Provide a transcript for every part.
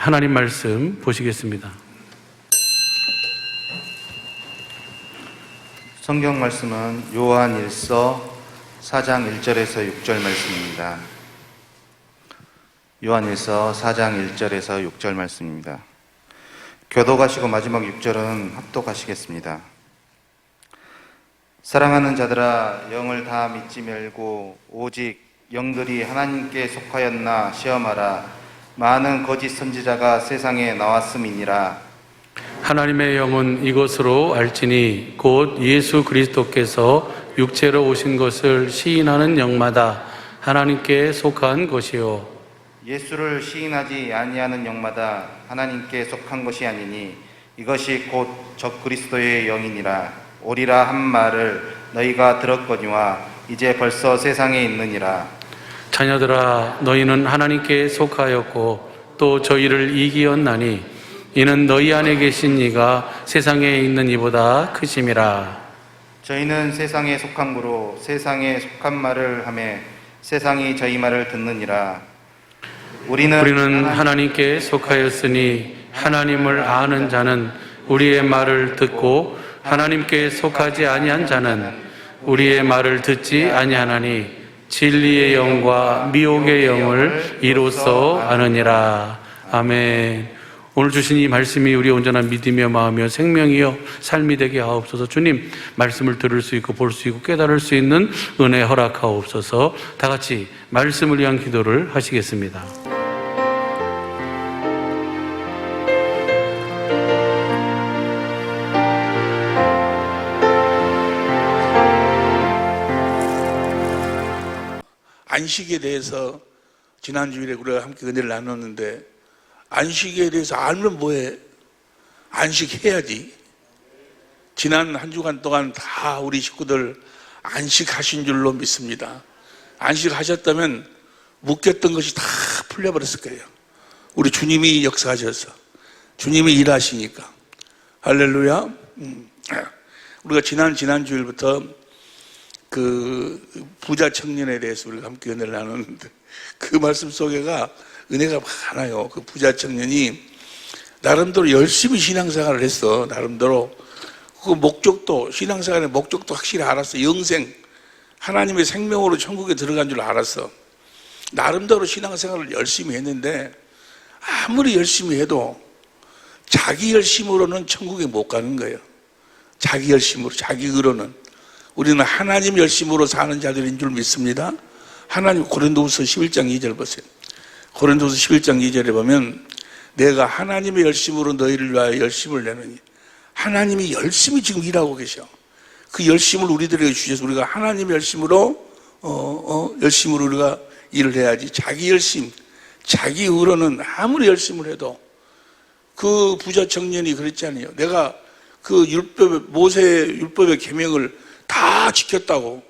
하나님 말씀 보시겠습니다. 성경 말씀은 요한 1서 4장 1절에서 6절 말씀입니다. 요한 1서 4장 1절에서 6절 말씀입니다. 교독하시고 마지막 6절은 합독하시겠습니다. 사랑하는 자들아, 영을 다 믿지 말고 오직 영들이 하나님께 속하였나 시험하라. 많은 거짓 선지자가 세상에 나왔음이니라. 하나님의 영은 이것으로 알지니 곧 예수 그리스도께서 육체로 오신 것을 시인하는 영마다 하나님께 속한 것이요, 예수를 시인하지 아니하는 영마다 하나님께 속한 것이 아니니 이것이 곧 적 그리스도의 영이니라. 오리라 한 말을 너희가 들었거니와 이제 벌써 세상에 있느니라. 자녀들아, 너희는 하나님께 속하였고 또 저희를 이기었나니 이는 너희 안에 계신 이가 세상에 있는 이보다 크심이라. 저희는 세상에 속한 거로 세상에 속한 말을 하매 세상이 저희 말을 듣느니라. 우리는 하나님께 속하였으니 하나님을 아는 자는 우리의 말을 듣고 하나님께 속하지 아니한 자는 우리의 말을 듣지 아니하나니 진리의 영과 미혹의 영을 이로써 아느니라. 아멘. 오늘 주신 이 말씀이 우리 온전한 믿음이여 마음이여 생명이여 삶이 되게 하옵소서. 주님, 말씀을 들을 수 있고 볼 수 있고 깨달을 수 있는 은혜 허락하옵소서. 다 같이 말씀을 위한 기도를 하시겠습니다. 안식에 대해서 지난주일에 우리가 함께 은혜를 나눴는데, 안식에 대해서 알면 뭐해? 안식해야지. 지난 한 주간 동안 다 우리 식구들 안식하신 줄로 믿습니다. 안식하셨다면 묶였던 것이 다 풀려버렸을 거예요. 우리 주님이 역사하셔서, 주님이 일하시니까. 할렐루야. 우리가 지난주일부터 그 부자 청년에 대해서 우리가 함께 은혜를 나눴는데, 그 말씀 속에가 은혜가 많아요. 그 부자 청년이 나름대로 열심히 신앙생활을 했어. 나름대로 그 목적도, 신앙생활의 목적도 확실히 알았어. 영생, 하나님의 생명으로 천국에 들어간 줄 알았어. 나름대로 신앙생활을 열심히 했는데 아무리 열심히 해도 자기 열심으로는 천국에 못 가는 거예요. 자기 열심으로, 자기 의로는. 우리는 하나님 열심으로 사는 자들인 줄 믿습니다. 하나님, 고린도후서 11장 2절 보세요. 고린도후서 11장 2절에 보면 내가 하나님의 열심으로 너희를 위하여 열심을 내느니, 하나님이 열심히 지금 일하고 계셔. 그 열심을 우리들에게 주셔서 우리가 하나님의 열심으로 열심으로 우리가 일을 해야지. 자기 열심, 자기 의로는 아무리 열심을 해도, 그 부자 청년이 그랬잖아요. 내가 그 모세의 율법의 계명을 다 지켰다고,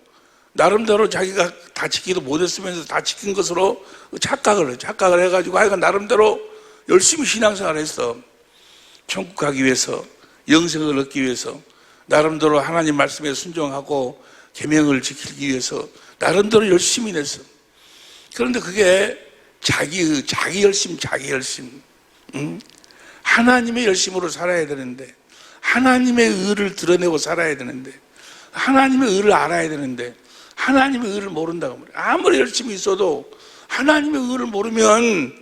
나름대로 자기가 다 지키도 못했으면서 다 지킨 것으로 착각을 해가지고 하여간 나름대로 열심히 신앙생활을 했어. 천국 가기 위해서, 영생을 얻기 위해서, 나름대로 하나님 말씀에 순종하고 계명을 지키기 위해서 나름대로 열심히 냈어. 그런데 그게 자기 열심. 하나님의 열심으로 살아야 되는데, 하나님의 의를 드러내고 살아야 되는데, 하나님의 의를 알아야 되는데 하나님의 의를 모른다고 말이에요. 아무리 열심히 있어도 하나님의 의를 모르면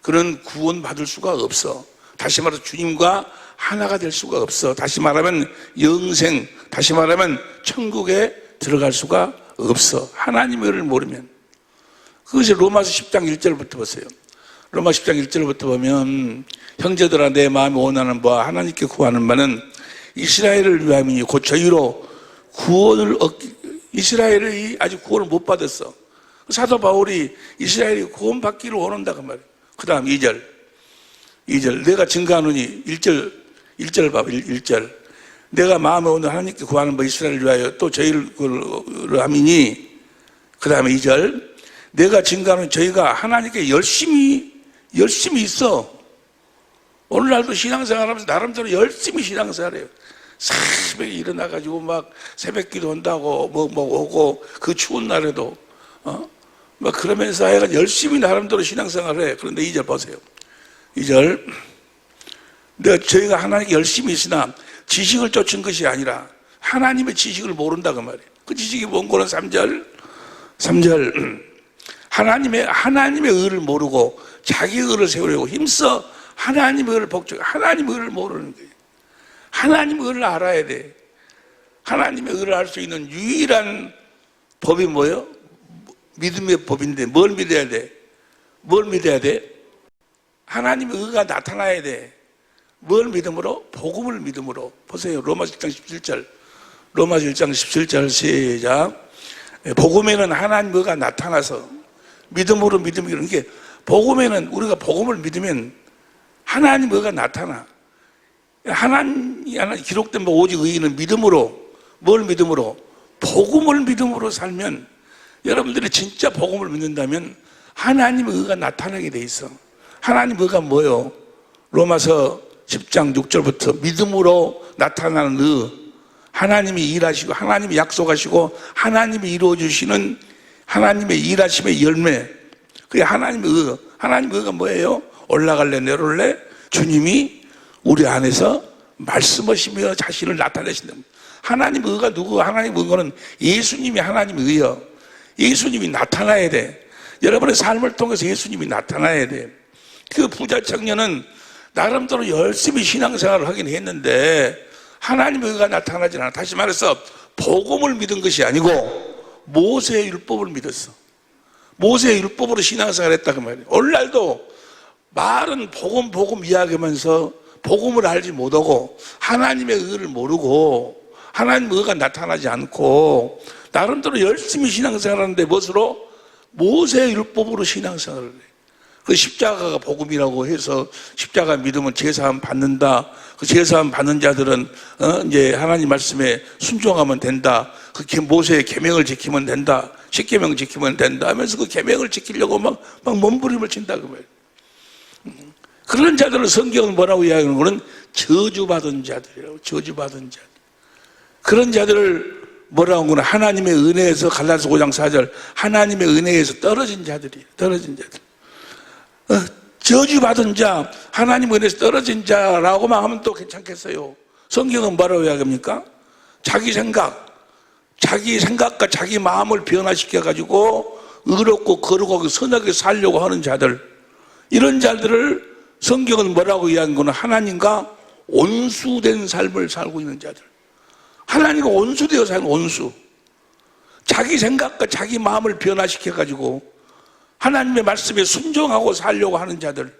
그는 구원받을 수가 없어. 다시 말해서 주님과 하나가 될 수가 없어. 다시 말하면 영생, 다시 말하면 천국에 들어갈 수가 없어. 하나님의 의를 모르면. 그것이 로마서 10장 1절부터 보세요. 로마서 10장 1절부터 보면 형제들아, 내 마음이 원하는 바와 하나님께 구하는 바는 이스라엘을 위함이니 곧 저희로 구원을 이스라엘이 아직 구원을 못 받았어. 사도 바울이 이스라엘이 구원받기를 원한다고 말이에요. 그 다음 2절 내가 증거하노니 1절 봐봐. 1절 내가 마음에 오는 하나님께 구하는 바 이스라엘을 위하여 또 저희를 함이니, 그 다음에 2절 내가 증거하노니 저희가 하나님께 열심히 있어. 오늘날도 신앙생활하면서 나름대로 열심히 신앙생활해요. 새벽에 일어나가지고 막 새벽 기도 한다고 뭐 오고, 그 추운 날에도 막 그러면서 하여간 열심히 나름대로 신앙생활을 해. 그런데 2절 보세요. 2절. 저희가 하나님께 열심히 있으나 지식을 쫓은 것이 아니라 하나님의 지식을 모른다 그 말이에요. 그 지식이 뭔고는 3절. 하나님의 의를 모르고 자기 의를 세우려고 힘써 하나님의 의를 복종, 하나님의 의를 모르는 거예요. 하나님의 의를 알아야 돼. 하나님의 의를 알 수 있는 유일한 법이 뭐예요? 믿음의 법인데 뭘 믿어야 돼? 뭘 믿어야 돼? 하나님의 의가 나타나야 돼. 뭘 믿음으로? 복음을 믿음으로. 보세요. 로마서 1장 17절. 로마서 1장 17절 시작. 복음에는 하나님의 의가 나타나서 믿음으로 믿음이 그런 게 복음에는 우리가 복음을 믿으면 하나님의 의가 나타나. 하나님 기록된 오직 의인은 믿음으로 뭘 믿음으로? 복음을 믿음으로 살면 여러분들이 진짜 복음을 믿는다면 하나님의 의가 나타나게 돼 있어. 하나님의 의가 뭐예요? 로마서 10장 6절부터 믿음으로 나타나는 의, 하나님이 일하시고 하나님이 약속하시고 하나님이 이루어 주시는 하나님의 일하심의 열매. 그게 하나님의 의가 뭐예요? 올라갈래 내려올래? 주님이 우리 안에서 말씀하시며 자신을 나타내신다. 하나님의 의가 누구? 하나님의 의는 예수님이 하나님의 의여. 예수님이 나타나야 돼. 여러분의 삶을 통해서 예수님이 나타나야 돼. 그 부자 청년은 나름대로 열심히 신앙생활을 하긴 했는데 하나님의 의가 나타나지 않아. 다시 말해서 복음을 믿은 것이 아니고 모세의 율법을 믿었어. 모세의 율법으로 신앙생활을 했다 그 말이에요. 오늘날도 말은 복음 이야기하면서 복음을 알지 못하고 하나님의 의를 모르고 하나님의 의가 나타나지 않고 나름대로 열심히 신앙생활하는데 무엇으로? 모세의 율법으로 신앙생활을 해. 그 십자가가 복음이라고 해서 십자가 믿으면 제사함 받는다. 그 제사함 받는 자들은 이제 하나님 말씀에 순종하면 된다. 그 모세의 계명을 지키면 된다. 십계명 지키면 된다 하면서 그 계명을 지키려고 막 몸부림을 친다 그 말이에요. 그런 자들을 성경은 뭐라고 이야기하는 거는 저주받은 자들이라고. 저주받은 자들. 그런 자들을 뭐라고 하는 거는 하나님의 은혜에서 갈라디아서 5장 4절 하나님의 은혜에서 떨어진 자들이에요. 떨어진 자들. 저주받은 자, 하나님의 은혜에서 떨어진 자라고만 하면 또 괜찮겠어요. 성경은 뭐라고 이야기합니까? 자기 생각과 자기 마음을 변화시켜가지고 의롭고 거룩하고 선하게 살려고 하는 자들, 이런 자들을 성경은 뭐라고 이야기한 거는 하나님과 온수된 삶을 살고 있는 자들. 하나님과 온수되어 사는 온수. 자기 생각과 자기 마음을 변화시켜가지고 하나님의 말씀에 순종하고 살려고 하는 자들,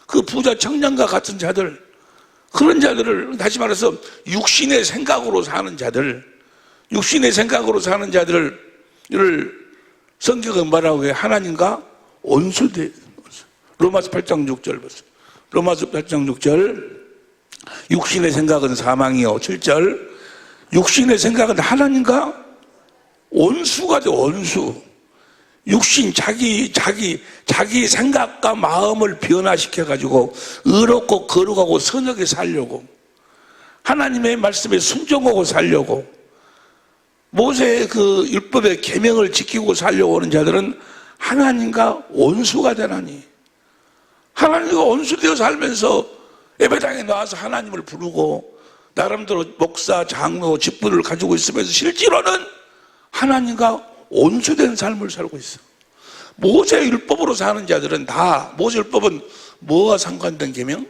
그 부자 청년과 같은 자들, 그런 자들을 다시 말해서 육신의 생각으로 사는 자들, 육신의 생각으로 사는 자들을 성경은 뭐라고 해요? 하나님과 온수돼. 로마서 8장 6절 보세요. 로마서 8장 6절 육신의 생각은 사망이요. 7절 육신의 생각은 하나님과 온수가 돼. 온수. 육신 자기 생각과 마음을 변화시켜가지고 의롭고 거룩하고 선하게 살려고 하나님의 말씀에 순종하고 살려고 모세의 그 율법의 계명을 지키고 살려고 하는 자들은 하나님과 온수가 되나니 하나님과 온수되어 살면서 예배당에 나와서 하나님을 부르고 나름대로 목사, 장로, 직분을 가지고 있으면서 실제로는 하나님과 온수된 삶을 살고 있어. 모세의 율법으로 사는 자들은 다 모세 율법은 뭐와 상관된 계명?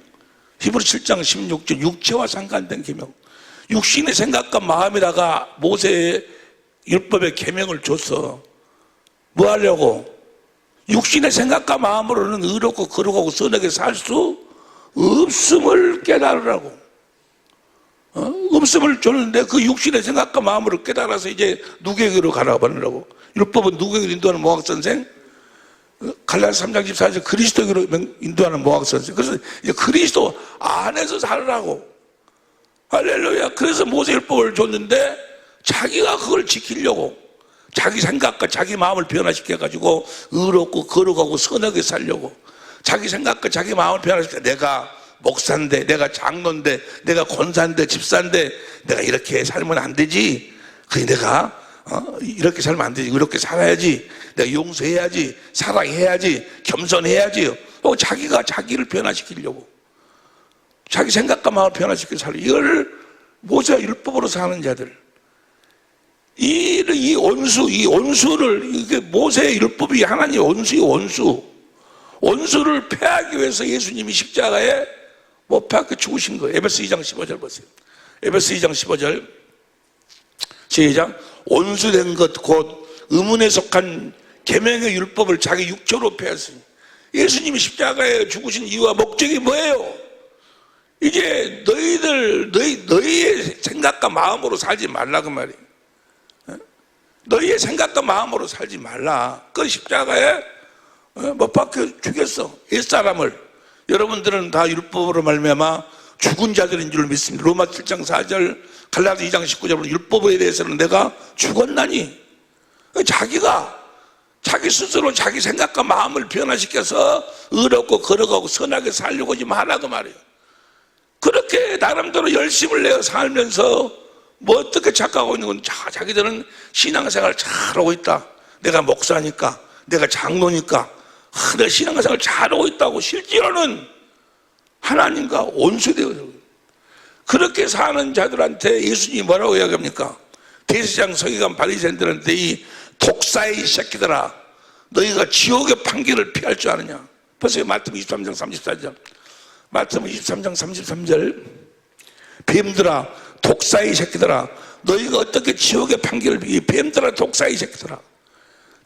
히브리 7장 16절 육체와 상관된 계명. 육신의 생각과 마음에다가 모세의 율법의 계명을 줬어. 뭐 하려고? 육신의 생각과 마음으로는 의롭고 거룩하고 선하게 살 수 없음을 깨달으라고. 없음을 줬는데 그 육신의 생각과 마음으로 깨달아서 이제 누구에게로 가라고 하느라고. 율법은 누구에게로 인도하는 모학선생? 갈라디아서 3장 14절 그리스도에게로 인도하는 모학선생. 그래서 이제 그리스도 안에서 살으라고. 할렐루야. 그래서 모세 율법을 줬는데 자기가 그걸 지키려고 자기 생각과 자기 마음을 변화시켜가지고 의롭고 거룩하고 선하게 살려고 자기 생각과 자기 마음을 변화시켜 내가 목사인데 내가 장로인데 내가 권사인데 집사인데 내가 이렇게 살면 안 되지. 그게 내가 이렇게 살면 안 되지. 이렇게 살아야지. 내가 용서해야지. 사랑해야지. 겸손해야지. 또 자기가 자기를 변화시키려고, 자기 생각과 마음을 변화시켜 살려. 이걸 모세가 율법으로 사는 자들, 이 원수를, 이게 모세의 율법이 하나님의 원수의 원수를 패하기 위해서 예수님이 십자가에 못 박혀 죽으신 거예요. 에베소 2장 15절 보세요. 에베소 2장 15절 시작. 온수된 것 곧 의문에 속한 계명의 율법을 자기 육체로 패했으니. 예수님이 십자가에 죽으신 이유와 목적이 뭐예요? 이제 너희의 생각과 마음으로 살지 말라 그 말이에요. 너희의 생각과 마음으로 살지 말라. 그 십자가에 못 박혀 죽였어, 옛사람을. 여러분들은 다 율법으로 말미암아 죽은 자들인 줄 믿습니다. 로마 7장 4절, 갈라디 2장 19절, 율법에 대해서는 내가 죽었나니. 자기 스스로 자기 생각과 마음을 변화시켜서 의롭고 거룩하고 선하게 살려고 지금 하라고 말이에요. 그렇게 나름대로 열심을 내어 살면서 뭐 어떻게 착각하고 있는 건 자기들은 신앙생활 잘하고 있다. 내가 목사니까, 내가 장로니까 내가 신앙생활 잘하고 있다고. 실제로는 하나님과 원수되어 그렇게 사는 자들한테 예수님이 뭐라고 이야기합니까? 대제사장 서기관 바리새인들한테 이 독사의 새끼들아, 너희가 지옥의 판결을 피할 줄 아느냐. 보세요. 마태복음 23장 34절. 마태복음 23장 33절. 뱀들아, 독사의 새끼들아, 너희가 어떻게 지옥의 판결을 이 뱀들아, 독사의 새끼들아.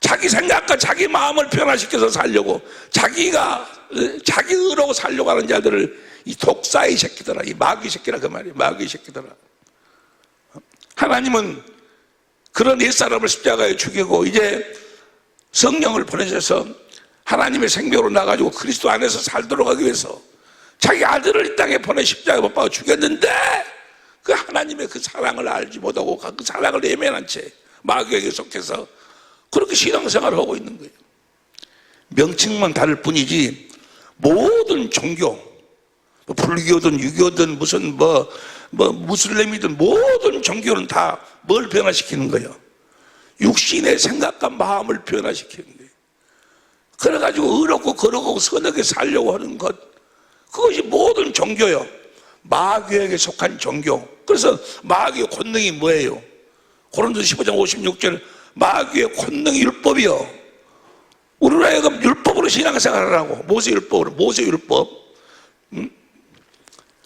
자기 생각과 자기 마음을 변화시켜서 살려고, 자기가 자기 의로 살려고 하는 자들을 이 독사의 새끼들아, 이 마귀 새끼라 그 말이에요. 마귀 새끼들아. 하나님은 그런 옛사람을 십자가에 죽이고 이제 성령을 보내셔서 하나님의 생명으로 나가지고 그리스도 안에서 살도록 하기 위해서 자기 아들을 이 땅에 보내 십자가에 못 박아 죽였는데, 그 하나님의 그 사랑을 알지 못하고 그 사랑을 외면한 채 마귀에게 속해서 그렇게 신앙생활을 하고 있는 거예요. 명칭만 다를 뿐이지 모든 종교, 불교든 유교든 무슨 무슬림이든 모든 종교는 다 뭘 변화시키는 거예요? 육신의 생각과 마음을 변화시키는 거예요. 그래가지고 의롭고 거룩하고 선하게 살려고 하는 것, 그것이 모든 종교요. 마귀에게 속한 종교. 그래서 마귀의 권능이 뭐예요? 고린도서 15장 56절, 마귀의 권능이 율법이요. 우리로 하여금 율법으로 신앙생활하라고. 모세율법으로. 모세율법.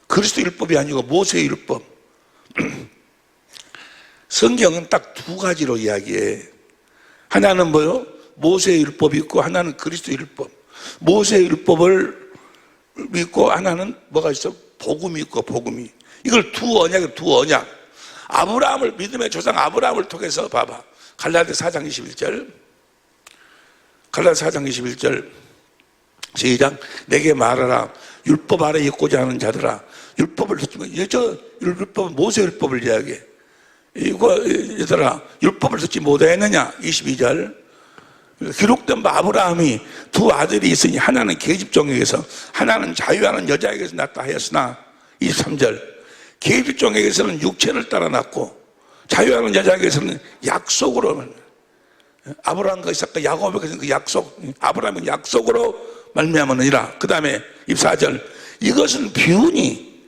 그리스도 율법이 아니고 모세의 율법. 성경은 딱 두 가지로 이야기해. 하나는 뭐요? 모세의 율법이 있고 하나는 그리스도 율법. 모세의 율법을 믿고 하나는 뭐가 있어? 복음이 있고 복음이. 이걸 두 언약. 아브라함을, 믿음의 조상 아브라함을 통해서 봐봐. 갈라디 4장 21절. 갈라디 4장 21절. 시작. 내게 말하라. 율법 아래 있고자 하는 자들아. 율법을 듣지. 율법은 모세 율법을 이야기해. 이거 얘들아, 율법을 듣지 못했느냐? 22절. 기록된 바 아브라함이 두 아들이 있으니 하나는 계집종에게서 하나는 자유하는 여자에게서 낳다 하였으나 23절. 계집종에게서는 육체를 따라 낳고 자유하는 여자에게서는 약속으로, 아브라함과 이삭과 야곱에게서는 그 약속, 아브라함은 약속으로 말미암으니라. 그 다음에 24절. 이것은 비유니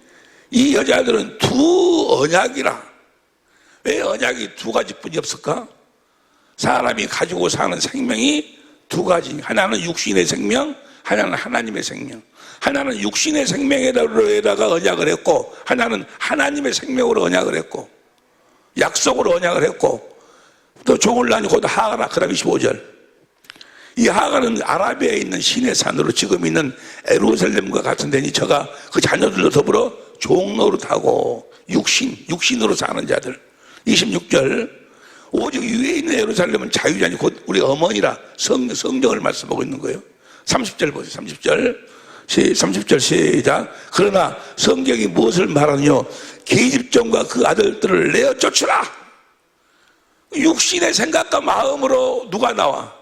이 여자들은 두 언약이라. 왜 언약이 두 가지뿐이 없을까? 사람이 가지고 사는 생명이 두 가지. 하나는 육신의 생명, 하나는 하나님의 생명. 하나는 육신의 생명에다가 언약을 했고, 하나는 하나님의 생명으로 언약을 했고, 약속으로 언약을 했고, 또 종을 낳니 곧 하가라. 그 다음 25절. 이 하가는 아라비아에 있는 시내 산으로 지금 있는 에루살렘과 같은 데니 저가 그 자녀들로 더불어 종노릇하고 육신으로 사는 자들. 26절. 오직 위에 있는 예루살렘은 자유자니 곧 우리 어머니라. 성령을 말씀하고 있는 거예요. 30절 보세요. 30절 시작. 그러나 성경이 무엇을 말하느냐? 계집종과 그 아들들을 내어 쫓으라. 육신의 생각과 마음으로 누가 나와?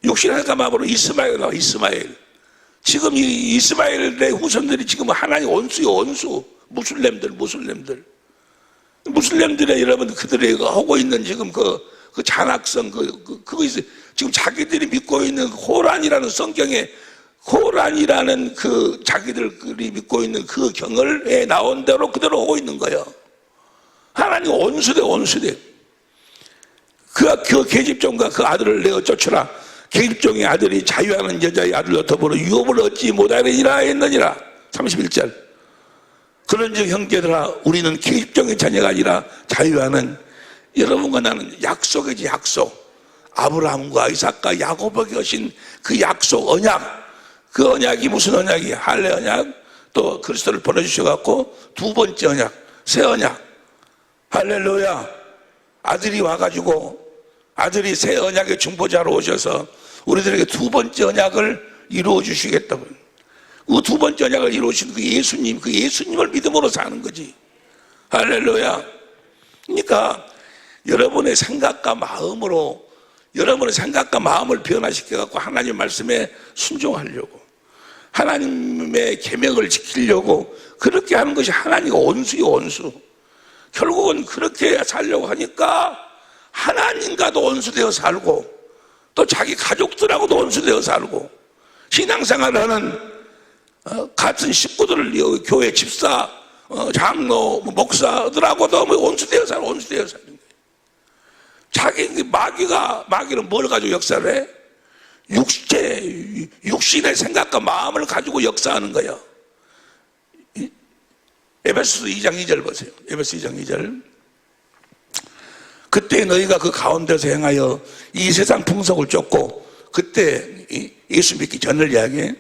육신의 생각과 마음으로 이스마엘 나와. 이스마엘. 지금 이 이스마엘의 후손들이 지금 하나님 원수요, 원수. 무슬림들의 여러분, 그들이 하고 있는 지금 그 잔악성, 그거 있어요. 지금 자기들이 믿고 있는 호란이라는 성경에 고란이라는 그 자기들이 믿고 있는 그 경을에 나온 대로 그대로 오고 있는 거예요. 하나님 원수대. 그 계집종과 그 아들을 내어 쫓으라. 계집종의 아들이 자유하는 여자의 아들로 더불어 유업을 얻지 못하리라 했느니라. 31절. 그런즉 형제들아, 우리는 계집종의 자녀가 아니라 자유하는, 여러분과 나는 약속이지, 약속. 아브라함과 이삭과 야곱에게 하신 그 약속, 언약. 그 언약이 무슨 언약이야? 할례 언약, 또 그리스도를 보내주셔갖고 두 번째 언약, 새 언약. 할렐루야. 아들이 와가지고, 아들이 새 언약의 중보자로 오셔서 우리들에게 두 번째 언약을 이루어 주시겠다고. 그 두 번째 언약을 이루신 그 예수님을 믿음으로 사는 거지. 할렐루야. 그러니까 여러분의 생각과 마음으로, 여러분의 생각과 마음을 변화시켜갖고 하나님 말씀에 순종하려고, 하나님의 계명을 지키려고 그렇게 하는 것이 하나님과 원수요, 원수. 결국은 그렇게 살려고 하니까 하나님과도 원수되어 살고, 또 자기 가족들하고도 원수되어 살고, 신앙생활하는 같은 식구들을, 교회 집사, 장로, 목사들하고도 원수되어 살고, 원수되어 사는 거예요. 자기 마귀는 뭘 가지고 역사를 해? 육신의 생각과 마음을 가지고 역사하는 거예요. 에베소서 2장 2절 보세요. 에베소 2장 2절. 그때 너희가 그 가운데서 행하여 이 세상 풍속을 쫓고, 그때 예수 믿기 전을 이야기해.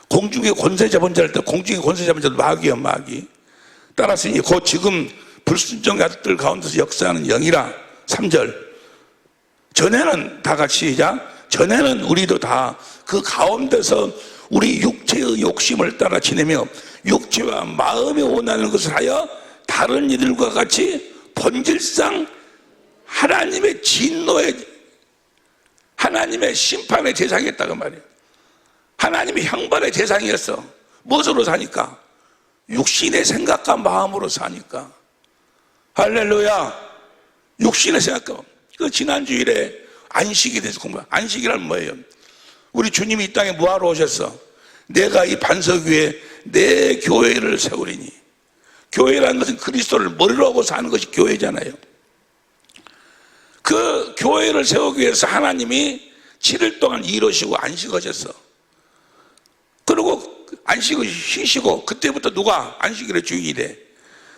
공중의 권세 잡은 자를 때, 공중의 권세 잡은 자도 마귀야, 마귀. 따라서 곧 지금 불순종의 아들 가운데서 역사하는 영이라. 3절. 전에는 다 같이 시작. 전에는 우리도 다 그 가운데서 우리 육체의 욕심을 따라 지내며 육체와 마음이 원하는 것을 하여 다른 이들과 같이 본질상 하나님의 진노의, 하나님의 심판의 대상이었다고 말이에요. 하나님의 형벌의 대상이었어. 무엇으로 사니까? 육신의 생각과 마음으로 사니까. 할렐루야. 육신의 생각과. 그 지난 주일에 안식에 대해서 공부. 안식이란 뭐예요? 우리 주님이 이 땅에 뭐하러 오셨어? 내가 이 반석 위에 내 교회를 세우리니. 교회라는 것은 그리스도를 머리로 하고 사는 것이 교회잖아요. 그 교회를 세우기 위해서 하나님이 7일 동안 일하시고 안식하셨어. 그리고 안식을 쉬시고, 그때부터 누가 안식일의 주인이 돼?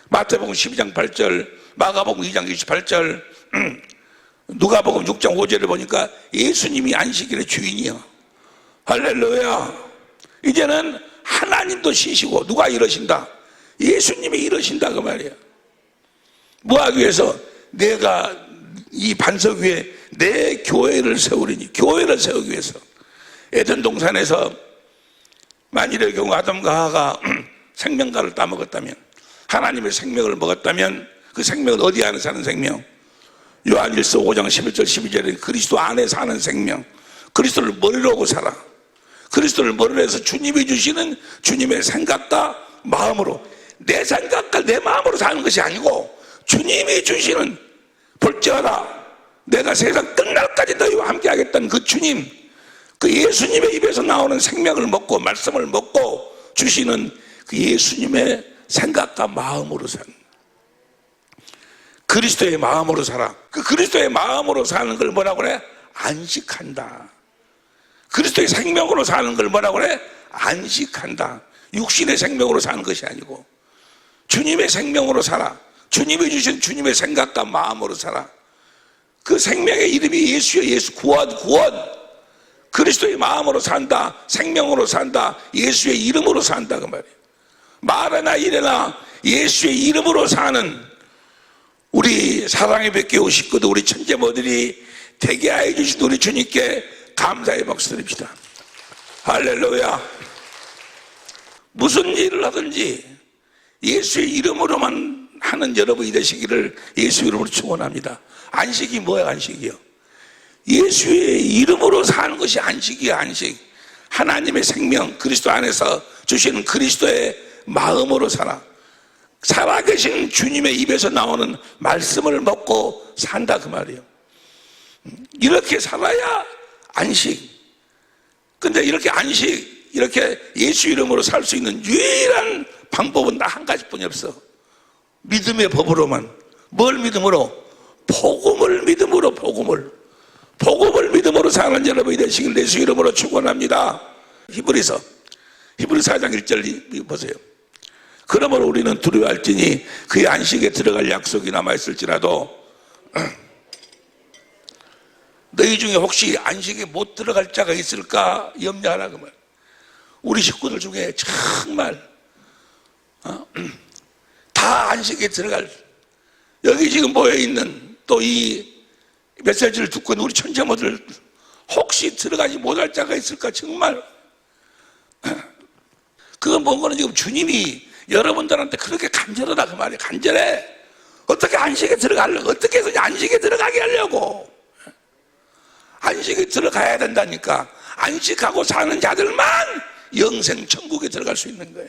마태복음 12장 8절, 마가복음 2장 28절, 누가복음 6장 5절을 보니까 예수님이 안식일의 주인이야. 할렐루야. 이제는 하나님도 쉬시고, 누가 이러신다? 예수님이 이러신다 그 말이야. 뭐 하기 위해서? 내가 이 반석 위에 내 교회를 세우리니. 교회를 세우기 위해서. 에덴 동산에서 만일의 경우 아담과 하와가 생명과를 따먹었다면, 하나님의 생명을 먹었다면, 그 생명은 어디 안에 사는 생명? 요한일서 5장 11절 12절에 그리스도 안에 사는 생명. 그리스도를 머리로 하고 살아. 그리스도를 머리로 해서 주님이 주시는 주님의 생각과 마음으로, 내 생각과 내 마음으로 사는 것이 아니고 주님이 주시는, 볼지어다 내가 세상 끝날까지 너희와 함께 하겠다는 그 주님, 그 예수님의 입에서 나오는 생명을 먹고 말씀을 먹고 주시는 그 예수님의 생각과 마음으로 사는, 그리스도의 마음으로 살아. 그 그리스도의 마음으로 사는 걸 뭐라고 그래? 안식한다. 그리스도의 생명으로 사는 걸 뭐라고 그래? 안식한다. 육신의 생명으로 사는 것이 아니고 주님의 생명으로 살아. 주님이 주신 주님의 생각과 마음으로 살아. 그 생명의 이름이 예수여. 예수. 구원. 그리스도의 마음으로 산다. 생명으로 산다. 예수의 이름으로 산다 그 말이에요. 말하나 이래나 예수의 이름으로 사는 우리 사랑의 뵙게 오시거든 우리 천재모들이 되게 하여 주신 우리 주님께 감사의 박수 드립시다. 할렐루야. 무슨 일을 하든지 예수의 이름으로만 하는 여러분이 되시기를 예수 이름으로 축원합니다. 안식이 뭐야? 안식이요, 예수의 이름으로 사는 것이 안식이야. 안식. 하나님의 생명, 그리스도 안에서 주시는 그리스도의 마음으로 살아. 살아계신 주님의 입에서 나오는 말씀을 먹고 산다 그 말이에요. 이렇게 살아야 안식. 근데 이렇게 안식 이렇게 예수 이름으로 살 수 있는 유일한 방법은 딱 한 가지뿐이 없어. 믿음의 법으로만. 뭘 믿음으로? 복음을 믿음으로, 복음을 믿음으로 사는 여러분이 되시길 예수 이름으로 축원합니다. 히브리서 4장 1절 보세요. 그러므로 우리는 두려워할지니 그의 안식에 들어갈 약속이 남아있을지라도 너희 중에 혹시 안식에 못 들어갈 자가 있을까 염려하라 그 말. 우리 식구들 중에 정말 다 안식에 들어갈, 여기 지금 모여있는 또 이 메시지를 듣고 있는 우리 천자모들 혹시 들어가지 못할 자가 있을까 정말. 그건 뭔가는 지금 주님이 여러분들한테 그렇게 간절하다 그 말이에요. 간절해. 어떻게 안식에 들어가려고, 어떻게 해서 안식에 들어가게 하려고. 안식에 들어가야 된다니까. 안식하고 사는 자들만 영생 천국에 들어갈 수 있는 거예요.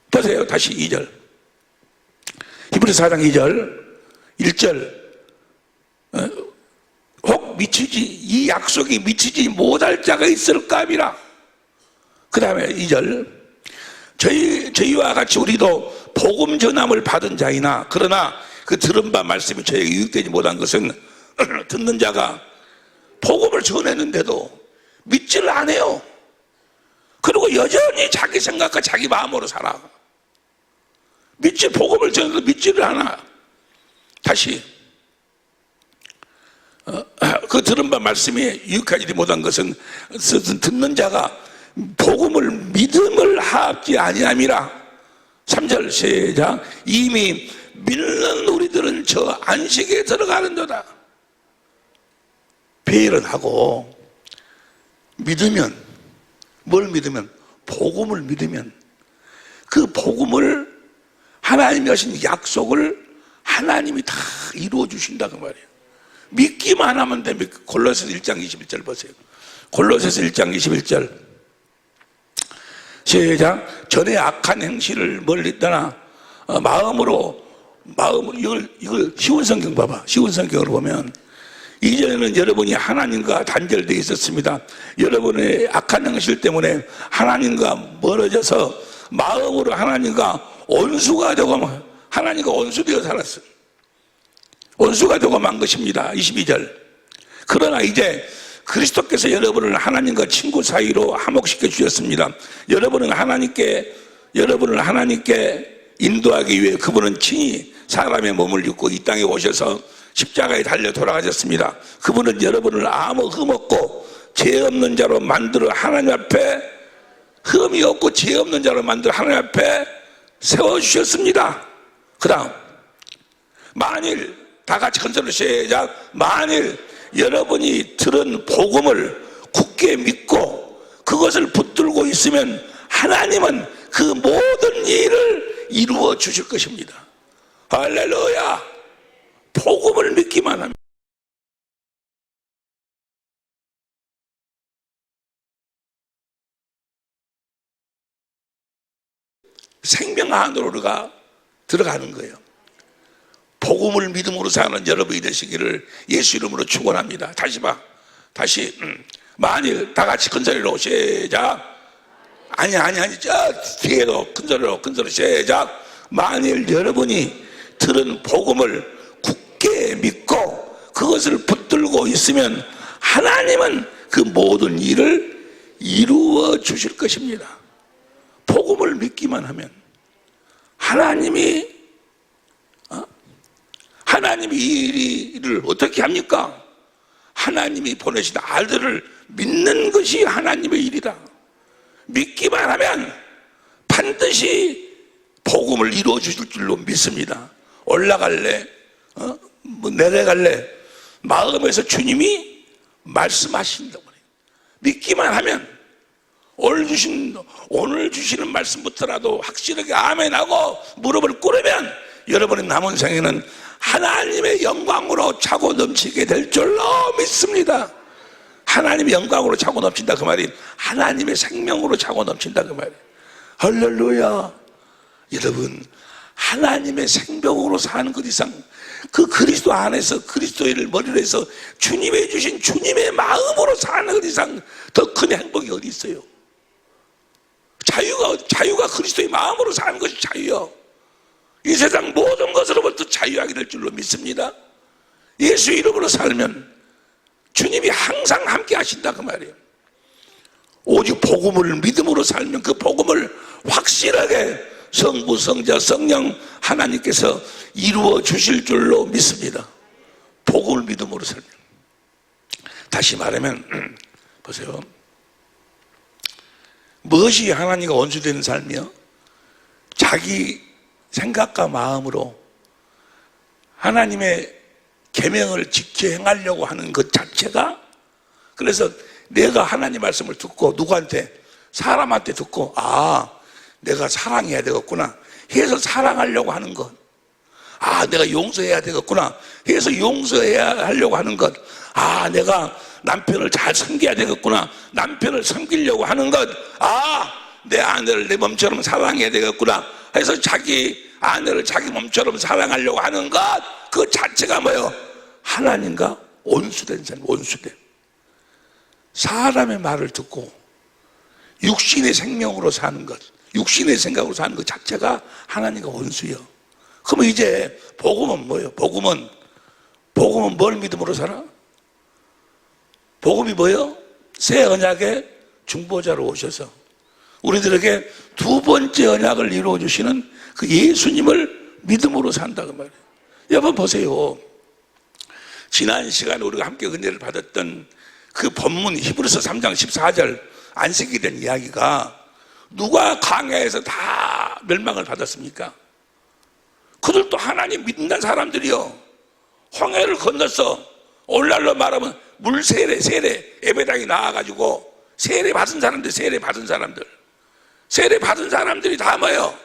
보세요. 다시 2절. 히브리서 4장 2절 1절. 혹 미치지, 이 약속이 미치지 못할 자가 있을까비라. 그 다음에 2절. 저희와 같이 우리도 복음 전함을 받은 자이나 그러나 그 들은 바 말씀이 저에게 유익되지 못한 것은 듣는 자가 복음을 전했는데도 믿지를 않아요. 그리고 여전히 자기 생각과 자기 마음으로 살아. 복음을 전해도 믿지를 않아. 다시 그 들은 바 말씀이 유익하지 못한 것은 듣는 자가 복음을 믿음을 하지 아니함이라. 3절 시작. 이미 믿는 우리들은 저 안식에 들어가는도다. 배련하고 믿으면, 뭘 믿으면? 복음을 믿으면 그 복음을 하나님이 하신 약속을 하나님이 다 이루어 주신다 그 말이에요. 믿기만 하면 돼. 골로새서 1장 21절 보세요. 골로새서 1장 21절 시작. 전에 악한 행실을 멀리 떠나 마음으로 이걸 쉬운 성경 봐봐. 쉬운 성경으로 보면 이전에는 여러분이 하나님과 단절되어 있었습니다. 여러분의 악한 행실 때문에 하나님과 멀어져서 마음으로 하나님과 온수가 되고, 하나님과 온수되어 살았어요. 온수가 되고 만 것입니다. 22절. 그러나 이제 그리스도께서 여러분을 하나님과 친구 사이로 화목시켜 주셨습니다. 여러분을 하나님께 인도하기 위해 그분은 친히 사람의 몸을 입고 이 땅에 오셔서 십자가에 달려 돌아가셨습니다. 그분은 여러분을 아무 흠없고 죄 없는 자로 만들어 하나님 앞에, 흠이 없고 죄 없는 자로 만들어 하나님 앞에 세워주셨습니다. 그 다음, 만일, 다 같이 컨설로 시작. 만일 여러분이 들은 복음을 굳게 믿고 그것을 붙들고 있으면 하나님은 그 모든 일을 이루어 주실 것입니다. 할렐루야. 복음을 믿기만 합니다. 생명 안으로 우리가 들어가는 거예요. 복음을 믿음으로 사는 여러분이 되시기를 예수 이름으로 축원합니다. 다시 봐. 다시. 만일 다 같이 큰 소리로 시작. 아니 저 뒤에도 큰 소리로 시작. 만일 여러분이 들은 복음을 굳게 믿고 그것을 붙들고 있으면 하나님은 그 모든 일을 이루어 주실 것입니다. 복음을 믿기만 하면 하나님이 이 일을 어떻게 합니까? 하나님이 보내신 아들을 믿는 것이 하나님의 일이다. 믿기만 하면 반드시 복음을 이루어 주실 줄로 믿습니다. 올라갈래? 내려갈래? 마음에서 주님이 말씀하신다고 해요. 믿기만 하면 오늘 주시는 말씀부터라도 확실하게 아멘하고 무릎을 꿇으면 여러분의 남은 생에는 하나님의 영광으로 차고 넘치게 될 줄로 믿습니다. 하나님의 영광으로 차고 넘친다 그 말이 하나님의 생명으로 차고 넘친다 그 말이에요. 할렐루야. 여러분, 하나님의 생명으로 사는 것 이상 그 그리스도 안에서 그리스도를 머리로 해서 주님이 주신 주님의 마음으로 사는 것 이상 더 큰 행복이 어디 있어요? 자유가 그리스도의 마음으로 사는 것이 자유요. 이 세상 모든 것으로부터 자유하게 될 줄로 믿습니다. 예수 이름으로 살면 주님이 항상 함께 하신다 그 말이에요. 오직 복음을 믿음으로 살면 그 복음을 확실하게 성부, 성자, 성령 하나님께서 이루어 주실 줄로 믿습니다. 복음을 믿음으로 살면. 다시 말하면 보세요. 무엇이 하나님과 원수되는 삶이요? 자기 생각과 마음으로 하나님의 계명을 지켜 행하려고 하는 것 자체가, 그래서 내가 하나님 말씀을 듣고 누구한테? 사람한테 듣고 내가 사랑해야 되겠구나 해서 사랑하려고 하는 것, 내가 용서해야 되겠구나 해서 용서해야 하려고 하는 것, 내가 남편을 잘 섬겨야 되겠구나 남편을 섬기려고 하는 것, 내 아내를 내 몸처럼 사랑해야 되겠구나 해서 자기 아내를 자기 몸처럼 사랑하려고 하는 것, 그 자체가 뭐예요? 하나님과 원수된 삶, 원수된. 사람의 말을 듣고 육신의 생명으로 사는 것, 육신의 생각으로 사는 것 자체가 하나님과 원수요. 그러면 이제 복음은 뭐예요? 복음은 뭘 믿음으로 살아? 복음이 뭐예요? 새 언약의 중보자로 오셔서 우리들에게 두 번째 언약을 이루어 주시는 그 예수님을 믿음으로 산다 그 말이에요. 여러분 보세요. 지난 시간에 우리가 함께 은혜를 받았던 그 본문 히브리서 3장 14절 안식이 된 이야기가 누가 광야에서 다 멸망을 받았습니까? 그들도 하나님 믿는 사람들이요. 홍해를 건넜어. 오늘날로 말하면 물 세례 예배당에 나와가지고 세례 받은 사람들이 다 뭐예요?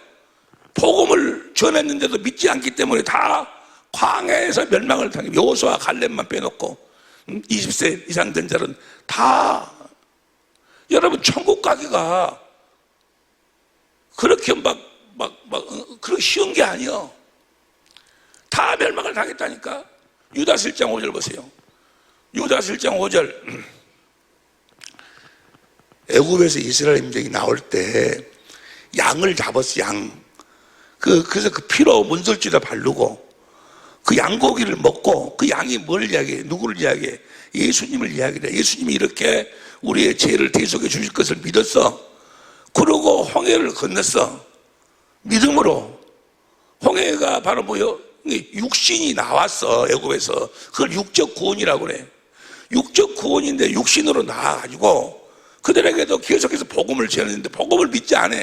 복음을 전했는데도 믿지 않기 때문에 다 광야에서 멸망을 당해. 여호수아 갈렙만 빼놓고 20세 이상 된 자는 다. 여러분 천국 가기가 그렇게 그렇게 쉬운 게 아니요. 다 멸망을 당했다니까. 유다서 1장 5절 보세요. 유다서 1장 5절. 애굽에서 이스라엘 민족이 나올 때 양을 잡았어. 그래서 그 피로 문설주에다 바르고 그 양고기를 먹고, 그 양이 뭘 이야기해? 누구를 이야기해? 예수님을 이야기해. 예수님이 이렇게 우리의 죄를 대속해 주실 것을 믿었어. 그러고 홍해를 건넜어. 믿음으로. 홍해가 바로 뭐요? 육신이 나왔어. 애굽에서. 그걸 육적 구원이라고 그래. 육적 구원인데 육신으로 나와가지고 그들에게도 계속해서 복음을 전했는데 복음을 믿지 않아.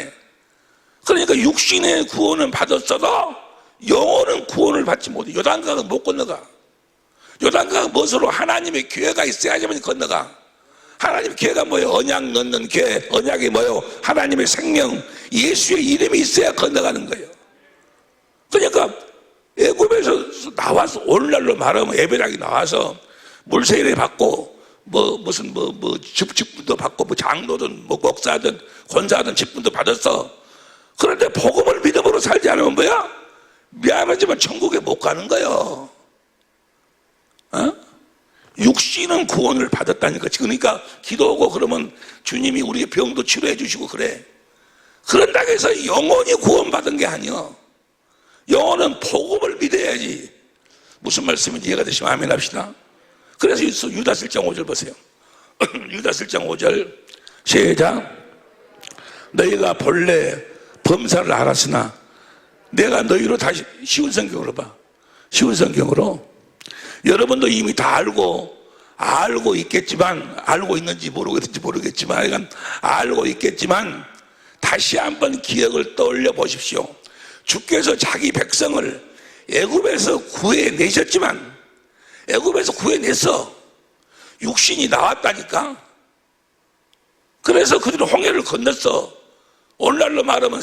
그러니까 육신의 구원은 받았어도 영혼은 구원을 받지 못해. 요단강은 못 건너가. 요단강은 무엇으로? 하나님의 교회가 있어야지만 건너가. 하나님의 교회가 뭐예요? 언약 넣는 교회. 언약이 뭐예요? 하나님의 생명, 예수의 이름이 있어야 건너가는 거예요. 그러니까 애굽에서 나와서 오늘날로 말하면 예배당이 나와서 물세례 받고 무슨 직분도 받고 장로든 목사든 권사든 직분도 받았어. 그런데 복음을 믿음으로 살지 않으면 뭐야? 미안하지만 천국에 못 가는 거예요. 육신은 구원을 받았다니까. 그러니까 기도하고 그러면 주님이 우리의 병도 치료해 주시고 그래. 그런다고 해서 영혼이 구원받은 게 아니야. 영혼은 복음을 믿어야지. 무슨 말씀인지 이해가 되시면 아멘 합시다. 그래서 유다서 1장 5절 보세요. 유다서 1장 5절 시작. 너희가 본래 범사를 알았으나 내가 너희로 다시, 쉬운 성경으로 봐. 쉬운 성경으로. 여러분도 이미 다 알고 있겠지만, 알고 있는지 모르겠지만, 그러니까 알고 있겠지만 다시 한번 기억을 떠올려 보십시오. 주께서 자기 백성을 애굽에서 구해내셨지만, 애굽에서 구해냈어. 육신이 나왔다니까. 그래서 그들은 홍해를 건넜어. 오늘날로 말하면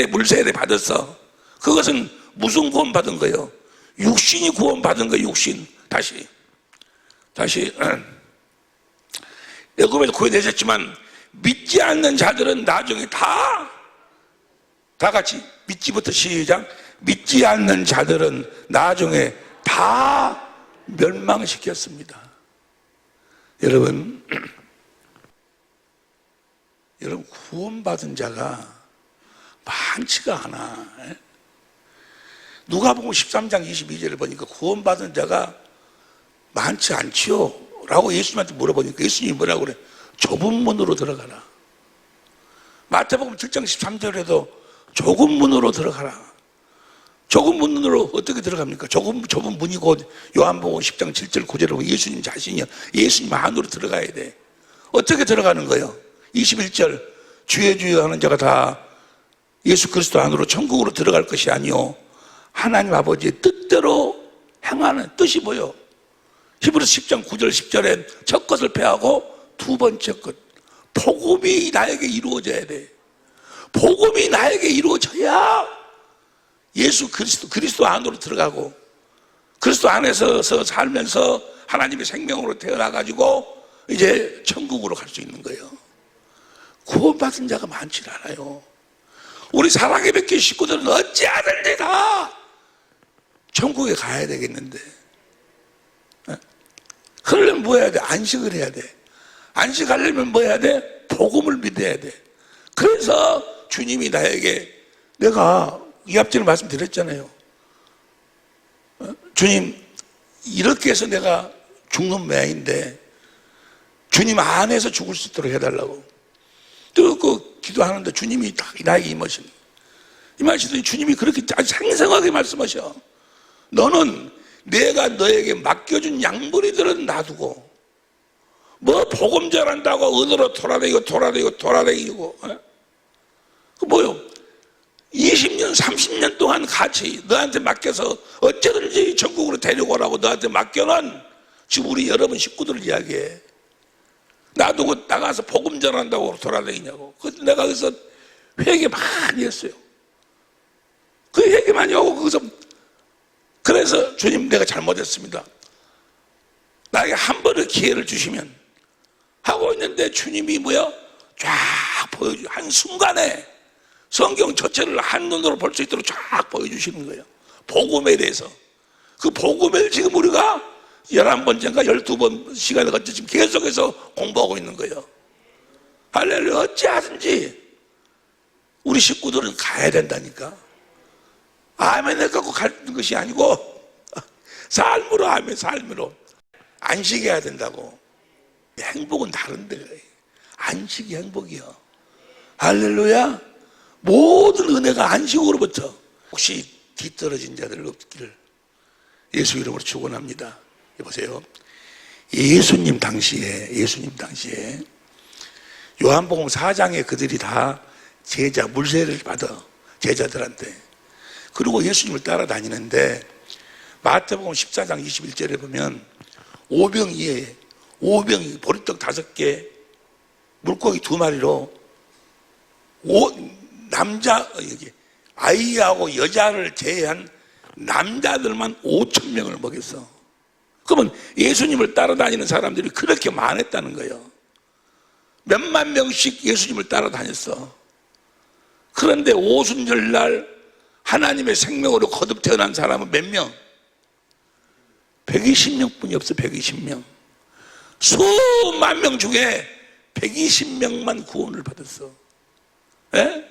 물세례 받았어. 그것은 무슨 구원 받은 거예요? 육신이 구원 받은 거예요. 육신. 다시 애굽에서 구해내셨지만 믿지 않는 자들은 나중에 다 같이 믿지부터 시작. 믿지 않는 자들은 나중에 다 멸망시켰습니다. 여러분, 구원받은 자가 많지가 않아. 누가복음 13장 22절을 보니까 구원받은 자가 많지 않지요? 라고 예수님한테 물어보니까 예수님이 뭐라고 그래? 좁은 문으로 들어가라. 마태복음 7장 13절에도 좁은 문으로 들어가라. 좁은 문으로 어떻게 들어갑니까? 좁은 문이 곧 요한복음 10장 7절 9절에 보면 예수님 자신이요. 예수님 안으로 들어가야 돼. 어떻게 들어가는 거예요? 21절 주여 주여 하는 자가 다 예수 그리스도 안으로 천국으로 들어갈 것이 아니요 하나님 아버지의 뜻대로 행하는 뜻이 뭐요? 히브리서 10장 9절 10절에 첫 것을 패하고 두 번째 것 복음이 나에게 이루어져야 돼. 복음이 나에게 이루어져야 예수 그리스도 안으로 들어가고 그리스도 안에서 살면서 하나님의 생명으로 태어나가지고 이제 천국으로 갈 수 있는 거예요. 구원받은 자가 많지 않아요. 우리 사랑의 백개 식구들은 어찌하든지 다 천국에 가야 되겠는데 그러려면 뭐 해야 돼? 안식을 해야 돼. 안식하려면 뭐 해야 돼? 복음을 믿어야 돼. 그래서 주님이 나에게 내가 이 앞전에 말씀드렸잖아요. 주님 이렇게 해서 내가 죽는 모양인데 주님 안에서 죽을 수 있도록 해달라고 또 그 기도하는데 주님이 나에게 임하시더니 주님이 그렇게 아주 생생하게 말씀하셔. 너는 내가 너에게 맡겨준 양무리들은 놔두고 뭐 복음 전한다고 은으로 돌아다니고 그 뭐요? 20년 30년 동안 같이 너한테 맡겨서 어쩌든지 전국으로 데려오라고 너한테 맡겨놓은 지금 우리 여러분 식구들 이야기해. 놔두고 나가서 복음 전한다고 돌아다니냐고. 그래서 내가 거기서 회개 많이 했어요. 그 회개 많이 하고 거기서 그래서 주님 내가 잘못했습니다. 나에게 한 번의 기회를 주시면 하고 있는데 주님이 뭐야? 쫙 보여줘. 한순간에 성경 전체를 한눈으로 볼 수 있도록 쫙 보여주시는 거예요. 복음에 대해서. 그 복음을 지금 우리가 11번째인가 12번 시간을 거쳐 지금 계속해서 공부하고 있는 거예요. 할렐루야. 어찌하든지 우리 식구들은 가야 된다니까. 아멘을 갖고 가는 것이 아니고 삶으로 하면 삶으로 안식해야 된다고. 행복은 다른데 안식이 행복이요. 할렐루야. 모든 은혜가 안식으로부터 혹시 뒤떨어진 자들 없기를 예수 이름으로 축원합니다. 보세요. 예수님 당시에 요한복음 4장에 그들이 다 제자 물세를 받아 제자들한테 그리고 예수님을 따라다니는데 마태복음 14장 21절에 보면 오병이 보리떡 5개 물고기 2마리로 아이하고 여자를 제외한 남자들만 5,000명을 먹였어. 그러면 예수님을 따라다니는 사람들이 그렇게 많았다는 거예요. 몇만 명씩 예수님을 따라다녔어. 그런데 오순절날 하나님의 생명으로 거듭 태어난 사람은 몇 명? 120명뿐이 없어. 120명. 수만 명 중에 120명만 구원을 받았어. 에?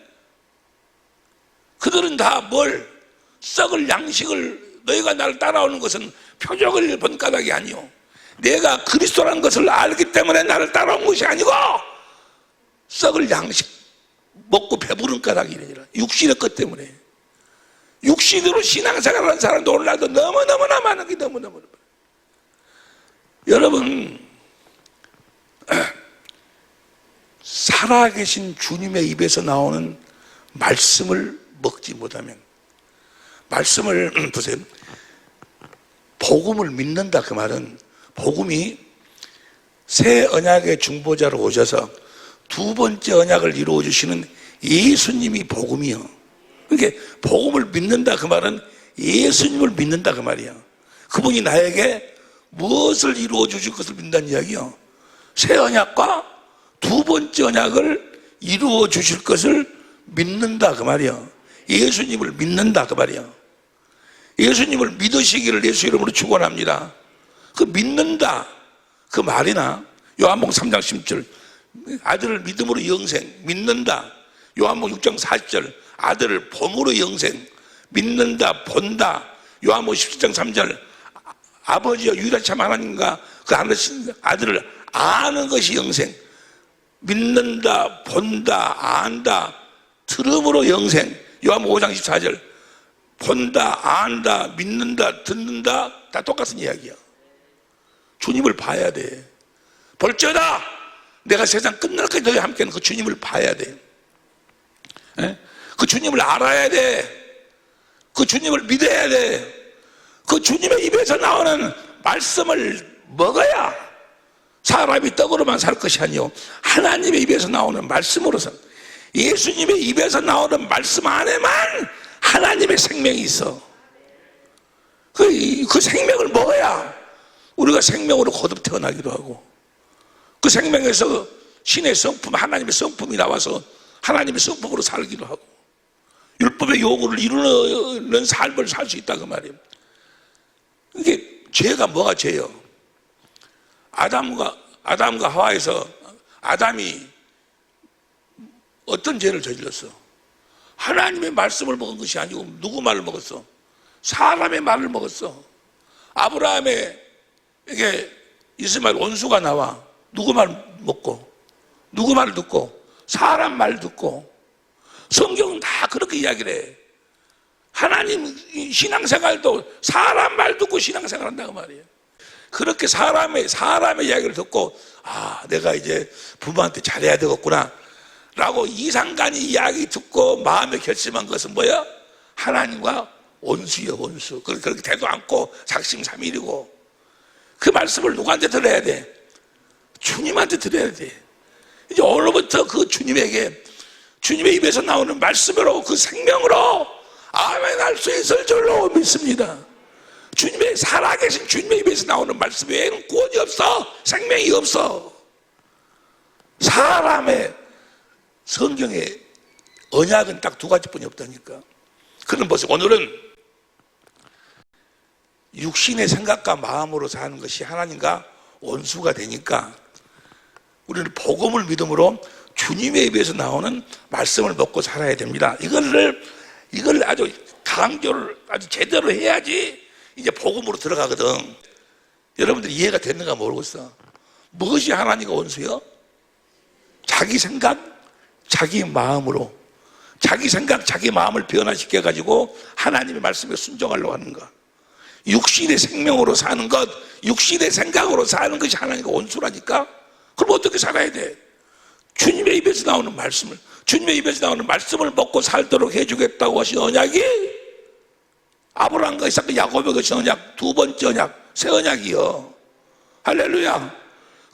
그들은 다 뭘? 썩을 양식을 너희가 나를 따라오는 것은 표적을 본 까닭이 아니요 내가 그리스도라는 것을 알기 때문에 나를 따라온 것이 아니고 썩을 양식 먹고 배부른 까닭이 아니라 육신의 것 때문에 육신으로 신앙생활하는 사람도 오늘날도 너무너무나 많은 게 너무너무 많아요. 여러분 살아계신 주님의 입에서 나오는 말씀을 먹지 못하면 말씀을 보세요. 복음을 믿는다 그 말은 복음이 새 언약의 중보자로 오셔서 두 번째 언약을 이루어 주시는 예수님이 복음이요. 그러니까 복음을 믿는다 그 말은 예수님을 믿는다 그 말이야. 그분이 나에게 무엇을 이루어 주실 것을 믿는다는 이야기요. 새 언약과 두 번째 언약을 이루어 주실 것을 믿는다 그 말이야. 예수님을 믿는다 그 말이야. 예수님을 믿으시기를 예수 이름으로 축원합니다. 그 믿는다 그 말이나 요한복음 3장 10절 아들을 믿음으로 영생 믿는다. 요한복음 6장 40절 아들을 봄으로 영생 믿는다 본다. 요한복음 17장 3절 아버지와 유일하신 참 하나님과 그 하나님 아들을 아는 것이 영생 믿는다 본다 안다 들음으로 영생. 요한복음 5장 14절 본다 안다 믿는다 듣는다 다 똑같은 이야기야. 주님을 봐야 돼. 볼지어다 내가 세상 끝날까지 너희와 함께하는 그 주님을 봐야 돼. 그 주님을 알아야 돼. 그 주님을 믿어야 돼. 그 주님의 입에서 나오는 말씀을 먹어야 사람이 떡으로만 살 것이 아니요 하나님의 입에서 나오는 말씀으로서 예수님의 입에서 나오는 말씀 안에만 하나님의 생명이 있어. 그 생명을 먹어야 우리가 생명으로 거듭 태어나기도 하고 그 생명에서 신의 성품 하나님의 성품이 나와서 하나님의 성품으로 살기도 하고 율법의 요구를 이루는 삶을 살 수 있다 그 말이에요. 이게 죄가 뭐가 죄요? 아담과 하와에서 아담이 어떤 죄를 저질렀어? 하나님의 말씀을 먹은 것이 아니고 누구 말을 먹었어? 사람의 말을 먹었어. 아브라함에게 이스마엘 원수가 나와 누구 말 먹고 누구 말을 듣고 사람 말 듣고 성경은 다 그렇게 이야기를 해. 하나님 신앙생활도 사람 말 듣고 신앙생활 한다고 말이에요. 그렇게 사람의 이야기를 듣고 내가 이제 부모한테 잘해야 되겠구나 라고 이상간이 이야기 듣고 마음에 결심한 것은 뭐야? 하나님과 원수요 원수. 그렇게 되도 않고 작심삼일이고 그 말씀을 누구한테 들어야 돼? 주님한테 들어야 돼. 이제 오늘부터 그 주님에게 주님의 입에서 나오는 말씀으로 그 생명으로 아멘 할 수 있을 줄로 믿습니다. 주님의 살아계신 주님의 입에서 나오는 말씀 외에는 구원이 없어. 생명이 없어. 사람의 성경의 언약은 딱 두 가지뿐이 없다니까. 그런 모습 오늘은 육신의 생각과 마음으로 사는 것이 하나님과 원수가 되니까 우리는 복음을 믿음으로 주님의 입에서 나오는 말씀을 먹고 살아야 됩니다. 이걸 아주 강조를 아주 제대로 해야지 이제 복음으로 들어가거든. 여러분들이 이해가 됐는가 모르겠어. 무엇이 하나님과 원수요? 자기 생각, 자기 마음으로 자기 생각, 자기 마음을 변화시켜가지고 하나님의 말씀에 순종하려고 하는 것. 육신의 생명으로 사는 것, 육신의 생각으로 사는 것이 하나님과 원수라니까? 그럼 어떻게 살아야 돼? 주님의 입에서 나오는 말씀을, 주님의 입에서 나오는 말씀을 먹고 살도록 해주겠다고 하신 언약이 아브라함과 이삭과 야곱에게 하신 언약, 두 번째 언약, 새 언약이요. 할렐루야.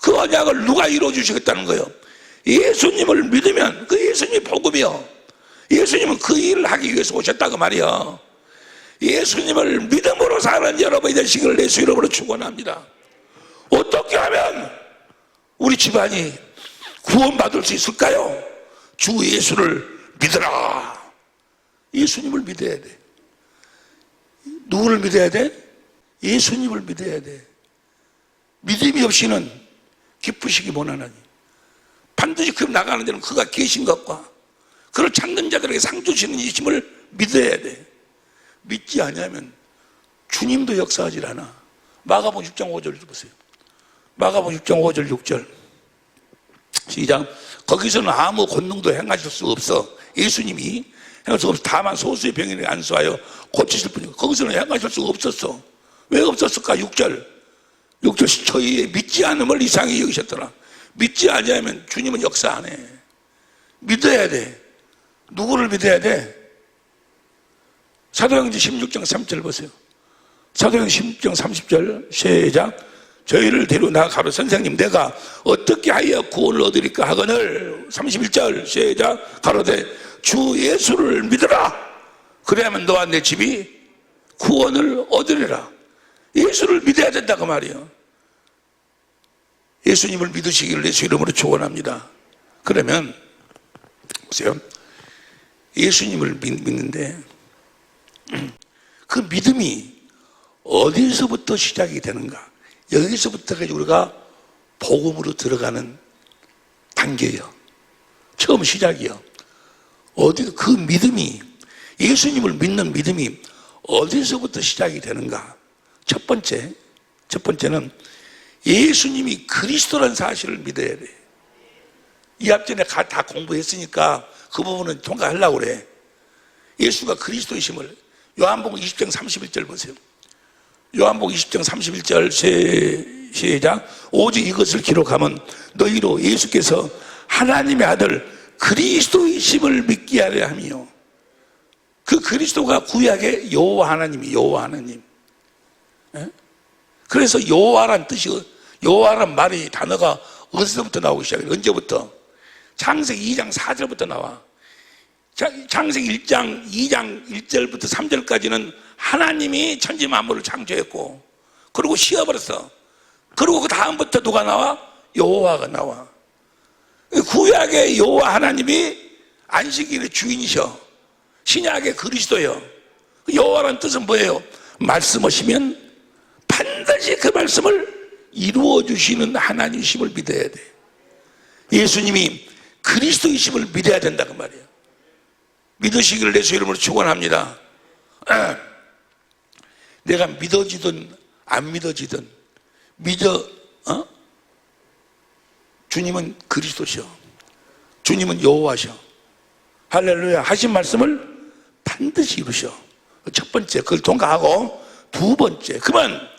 그 언약을 누가 이루어주시겠다는 거예요? 예수님을 믿으면 그 예수님이 복음이요. 예수님은 그 일을 하기 위해서 오셨다고 말이요. 예수님을 믿음으로 사는 여러분이 되시기를 예수 이름으로 축원합니다. 어떻게 하면 우리 집안이 구원받을 수 있을까요? 주 예수를 믿으라. 예수님을 믿어야 돼. 누구를 믿어야 돼? 예수님을 믿어야 돼. 믿음이 없이는 기쁘시기 못하나니 반드시 그 나가는 데는 그가 계신 것과 그를 찾는 자들에게 상 주시는 이심을 믿어야 돼. 믿지 않으면 주님도 역사하지 않아. 마가복음 6장 5절 보세요. 마가복음 6장 5절 6절 시작. 거기서는 아무 권능도 행하실 수 없어. 예수님이 행할 수 없어. 다만 소수의 병인을 안수하여 고치실 뿐이고 거기서는 행하실 수 없었어. 왜 없었을까? 6절 저희의 믿지 않음을 이상히 여기셨더라. 믿지 않으면 주님은 역사 안 해. 믿어야 돼. 누구를 믿어야 돼? 사도행전 16장 3절 보세요. 사도행전 16장 30절 시작. 저희를 데리고 나가로 선생님 내가 어떻게 하여 구원을 얻으리까 하거늘 31절 시작. 가로되 주 예수를 믿으라. 그래야만 너와 내 집이 구원을 얻으리라. 예수를 믿어야 된다고 말이에요. 예수님을 믿으시기를 예수 이름으로 축원합니다. 그러면 보세요. 예수님을 믿는데 그 믿음이 어디서부터 시작이 되는가? 여기서부터 우리가 복음으로 들어가는 단계예요. 처음 시작이요. 그 믿음이, 예수님을 믿는 믿음이 어디서부터 시작이 되는가? 첫 번째는 예수님이 그리스도라는 사실을 믿어야 돼. 이 앞전에 다 공부했으니까 그 부분은 통과하려고 그래. 예수가 그리스도이심을, 요한복음 20장 31절 보세요. 요한복음 20장 31절 시작. 오직 이것을 기록하면 너희로 예수께서 하나님의 아들 그리스도이심을 믿게 하려 함이요. 그 그리스도가 구약의 여호와 하나님이 여호와 하나님. 예? 그래서 여호와란 뜻이, 여호와란 말이 단어가 어디서부터 나오기 시작해요? 언제부터? 창세기 2장 4절부터 나와. 창세기 1장 2장 1절부터 3절까지는 하나님이 천지 만물을 창조했고, 그리고 쉬어버렸어. 그리고 그 다음부터 누가 나와? 여호와가 나와. 구약의 여호와 하나님이 안식일의 주인이셔. 신약의 그리스도예요. 여호와라는 뜻은 뭐예요? 말씀하시면 반드시 그 말씀을 이루어 주시는 하나님이심을 믿어야 돼. 예수님이 그리스도이심을 믿어야 된다 그 말이에요. 믿으시기를 예수 이름으로 축원합니다. 내가 믿어지든 안 믿어지든 주님은 그리스도셔. 주님은 여호와셔. 할렐루야. 하신 말씀을 반드시 이루셔. 첫 번째, 그걸 통과하고, 두 번째, 그러면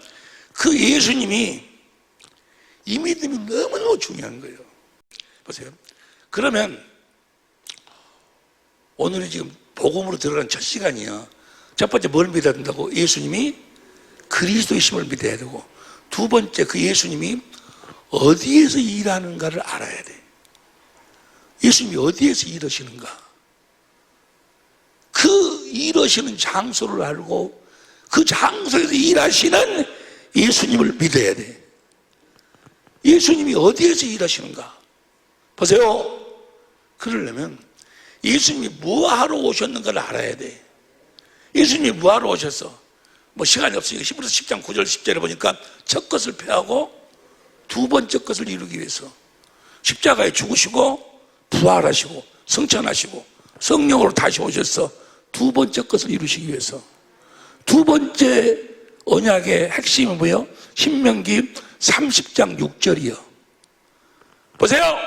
그 예수님이, 이 믿음이 너무너무 중요한 거예요. 보세요. 그러면 오늘이 지금 복음으로 들어간 첫 시간이야. 첫 번째 뭘 믿어야 된다고? 예수님이 그리스도이심을 믿어야 되고, 두 번째 그 예수님이 어디에서 일하는가를 알아야 돼. 예수님이 어디에서 일하시는가? 그 일하시는 장소를 알고 그 장소에서 일하시는 예수님을 믿어야 돼. 예수님이 어디에서 일하시는가? 보세요. 그러려면 예수님이 뭐하러 오셨는가를 알아야 돼. 예수님이 뭐하러 오셨어? 뭐 시간이 없으니까 히브리서 10장 9절 10절에 보니까 첫 것을 폐하고 두 번째 것을 이루기 위해서 십자가에 죽으시고 부활하시고 승천하시고 성령으로 다시 오셔서 두 번째 것을 이루시기 위해서. 두 번째 언약의 핵심은 뭐예요? 신명기 30장 6절이요. 보세요.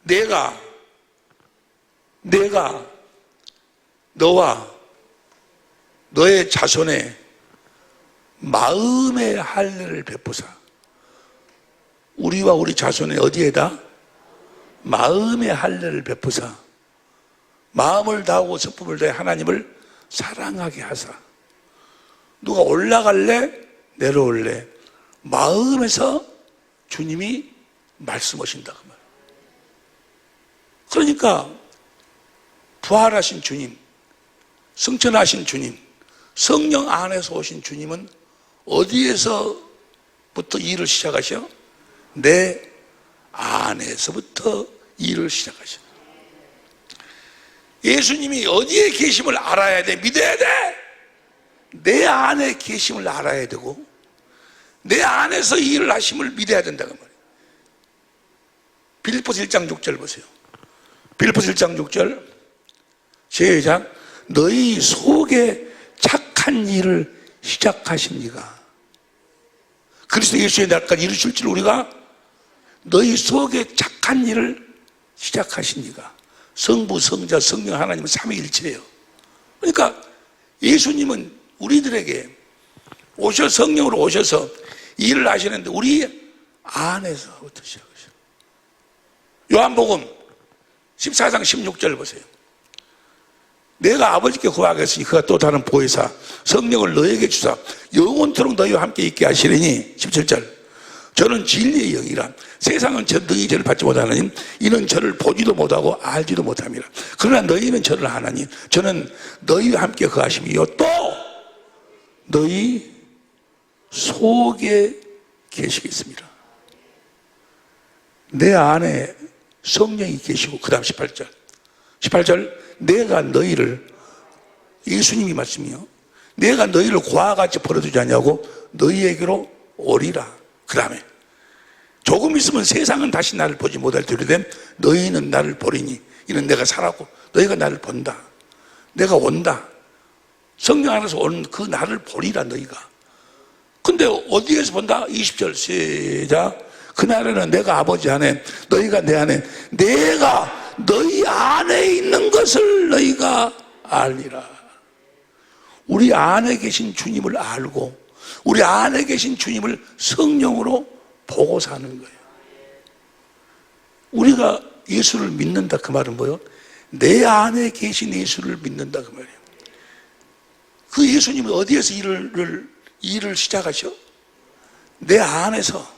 내가 너와 너의 자손의 마음의 할례를 베푸사. 우리와 우리 자손의 어디에다? 마음의 할례를 베푸사. 마음을 다하고 성품을 다해 하나님을 사랑하게 하사. 누가 올라갈래? 내려올래? 마음에서 주님이 말씀하신다 그 말. 그러니까 부활하신 주님, 승천하신 주님, 성령 안에서 오신 주님은 어디에서부터 일을 시작하셔? 내 안에서부터 일을 시작하셔. 예수님이 어디에 계심을 알아야 돼? 믿어야 돼. 내 안에 계심을 알아야 되고 내 안에서 일을 하심을 믿어야 된다고 말이에요. 빌립보서 1장 6절 보세요. 빌립보서 1장 6절 시작. 너희 속에 착한 일을 시작하십니까? 그리스도 예수의 날까지 이루실 줄 우리가 너희 속에 착한 일을 시작하십니까? 성부, 성자, 성령 하나님은 삼위일체예요. 그러니까 예수님은 우리들에게 성령으로 오셔서 일을 하시는데 우리 안에서부터 시작하셔. 요한복음 14장 16절 보세요. 내가 아버지께 구하겠으니 그가 또 다른 보혜사 성령을 너에게 주사 영원토록 너희와 함께 있게 하시리니 17절. 저는 진리의 영이라 세상은 너희 죄를 받지 못하나니 이는 저를 보지도 못하고 알지도 못함이라. 그러나 너희는 저를 아나니 저는 너희와 함께 거하심이요 또 너희 속에 계시겠습니다. 내 안에 성령이 계시고 그 다음 18절 내가 너희를 예수님이 말씀이요 내가 너희를 고와 같이 버려두지 않냐고 너희에게로 오리라. 그 다음에 조금 있으면 세상은 다시 나를 보지 못할 터이되 너희는 나를 보리니 이는 내가 살았고 너희가 나를 본다. 내가 온다. 성령 안에서 온 그 나를 보리라 너희가. 근데 어디에서 본다? 20절 시작. 그날에는 내가 아버지 안에 너희가 내 안에 내가 너희 안에 있는 것을 너희가 알리라. 우리 안에 계신 주님을 알고 우리 안에 계신 주님을 성령으로 보고 사는 거예요. 우리가 예수를 믿는다 그 말은 뭐예요? 내 안에 계신 예수를 믿는다 그 말이에요. 그 예수님은 어디에서 일을 시작하셔? 내 안에서,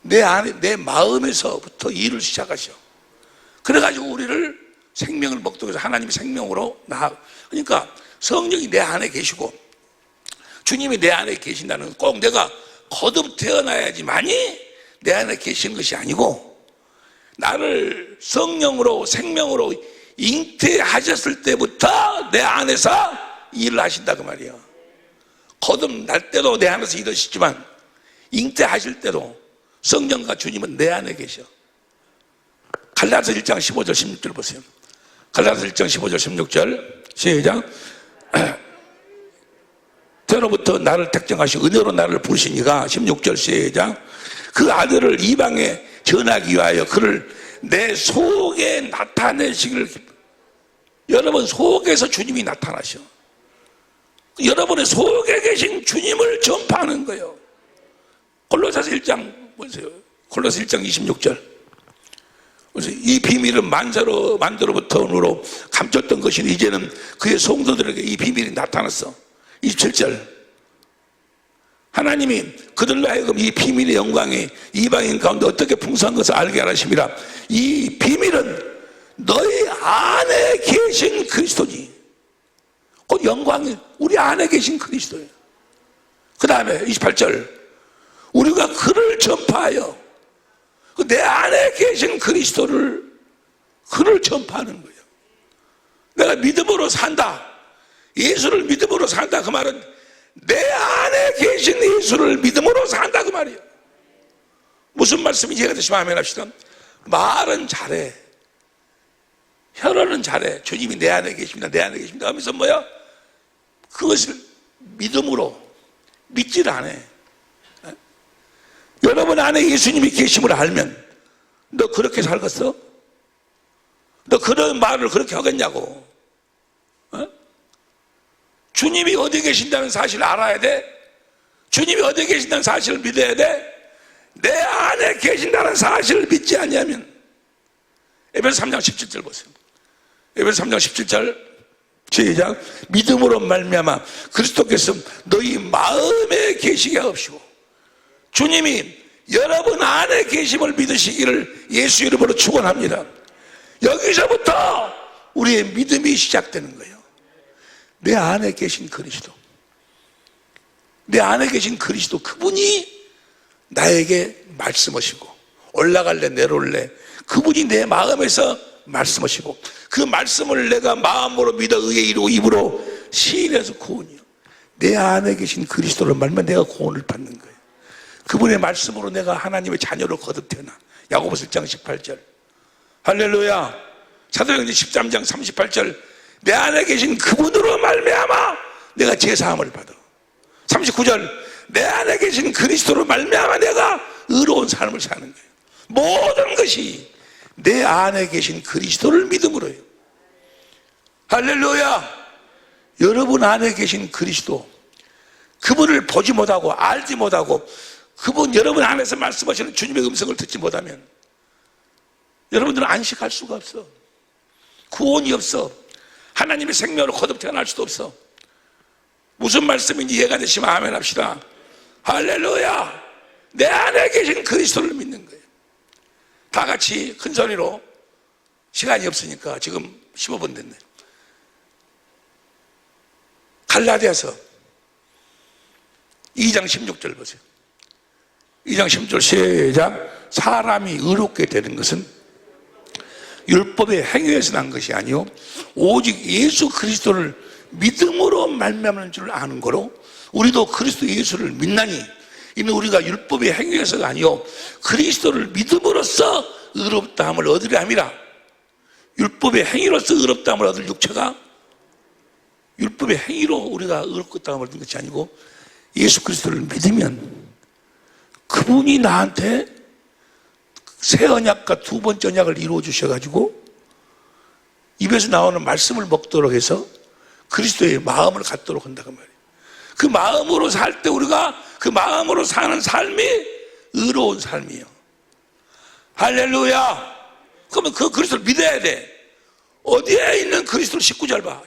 내 안에, 내 마음에서부터 일을 시작하셔. 그래가지고 우리를 생명을 먹도록 해서 하나님의 생명으로 그러니까 성령이 내 안에 계시고 주님이 내 안에 계신다는 꼭 내가 거듭 태어나야지만이 내 안에 계시는 것이 아니고 나를 성령으로 생명으로 잉태하셨을 때부터 내 안에서 일을 하신다 그 말이에요. 거듭 날 때도 내 안에서 일하시지만 잉태하실 때도 성령과 주님은 내 안에 계셔. 갈라디아서 1장 15절 16절 보세요. 갈라디아서 1장 15절 16절 시작. 때로부터 나를 택정하시고 은혜로 나를 부르시니가 16절 시작. 그 아들을 이방에 전하기 위하여 그를 내 속에 나타내시기를 기뻐. 여러분 속에서 주님이 나타나셔. 여러분의 속에 계신 주님을 전파하는 거예요. 골로새서 1장 보세요. 골로새 1장 26절. 그래서 이 비밀은 만대로부터 감췄던 것이니 이제는 그의 성도들에게 이 비밀이 나타났어. 27절. 하나님이 그들로 하여금 이 비밀의 영광이 이방인 가운데 어떻게 풍성한 것을 알게 하심이라. 이 비밀은 너희 안에 계신 그리스도니. 곧 영광이 우리 안에 계신 그리스도예요. 그 다음에 28절. 우리가 그를 전파하여 내 안에 계신 그리스도를 그를 전파하는 거예요. 내가 믿음으로 산다. 예수를 믿음으로 산다. 그 말은 내 안에 계신 예수를 믿음으로 산다 그 말이에요. 무슨 말씀인지 이해가 되시면 아멘 합시다. 말은 잘해. 혈언은 잘해. 주님이 내 안에 계십니다. 내 안에 계십니다 하면서 뭐야? 그것을 믿음으로 믿지를 않아. 여러분 안에 예수님이 계심을 알면 너 그렇게 살겠어? 너 그런 말을 그렇게 하겠냐고. 주님이 어디 계신다는 사실을 알아야 돼. 주님이 어디 계신다는 사실을 믿어야 돼. 내 안에 계신다는 사실을 믿지 않냐면 에베소 3장 17절 보세요. 에베소 3장 17절 시작. 믿음으로 말미암아 그리스도께서 너희 마음에 계시게 하옵시고. 주님이 여러분 안에 계심을 믿으시기를 예수 이름으로 축원합니다. 여기서부터 우리의 믿음이 시작되는 거예요. 내 안에 계신 그리스도, 내 안에 계신 그리스도, 그분이 나에게 말씀하시고 올라갈래 내려올래 그분이 내 마음에서 말씀하시고 그 말씀을 내가 마음으로 믿어 의에 이루고 입으로 시인해서 구원이요. 내 안에 계신 그리스도를 말면 내가 구원을 받는 거예요. 그분의 말씀으로 내가 하나님의 자녀로 거듭 태어나. 야고보서 1장 18절 할렐루야. 사도행전 13장 38절 내 안에 계신 그분으로 말미암아 내가 제사함을 받아. 39절 내 안에 계신 그리스도로 말미암아 내가 의로운 삶을 사는 거예요. 모든 것이 내 안에 계신 그리스도를 믿음으로요. 할렐루야. 여러분 안에 계신 그리스도, 그분을 보지 못하고 알지 못하고 그분 여러분 안에서 말씀하시는 주님의 음성을 듣지 못하면 여러분들은 안식할 수가 없어. 구원이 없어. 하나님의 생명으로 거듭 태어날 수도 없어. 무슨 말씀인지 이해가 되시면 아멘 합시다. 할렐루야. 내 안에 계신 그리스도를 믿는 거예요. 다 같이 큰 소리로, 시간이 없으니까 지금 15분 됐네. 갈라디아서 2장 16절 보세요. 2장 16절 시작. 사람이 의롭게 되는 것은 율법의 행위에서 난 것이 아니요 오직 예수 그리스도를 믿음으로 말미암는 줄 아는 거로 우리도 그리스도 예수를 믿나니 이는 우리가 율법의 행위에서가 아니요 그리스도를 믿음으로써 의롭다함을 얻으려 함이라. 율법의 행위로서 의롭다함을 얻을 육체가 율법의 행위로 우리가 의롭다함을 얻는 것이 아니고 예수 그리스도를 믿으면 그분이 나한테 새 언약과 두 번째 언약을 이루어 주셔가지고 입에서 나오는 말씀을 먹도록 해서 그리스도의 마음을 갖도록 한다고 말이에요. 그 마음으로 살 때 우리가 그 마음으로 사는 삶이 의로운 삶이에요. 할렐루야. 그러면 그 그리스도를 믿어야 돼. 어디에 있는 그리스도를 19절 봐.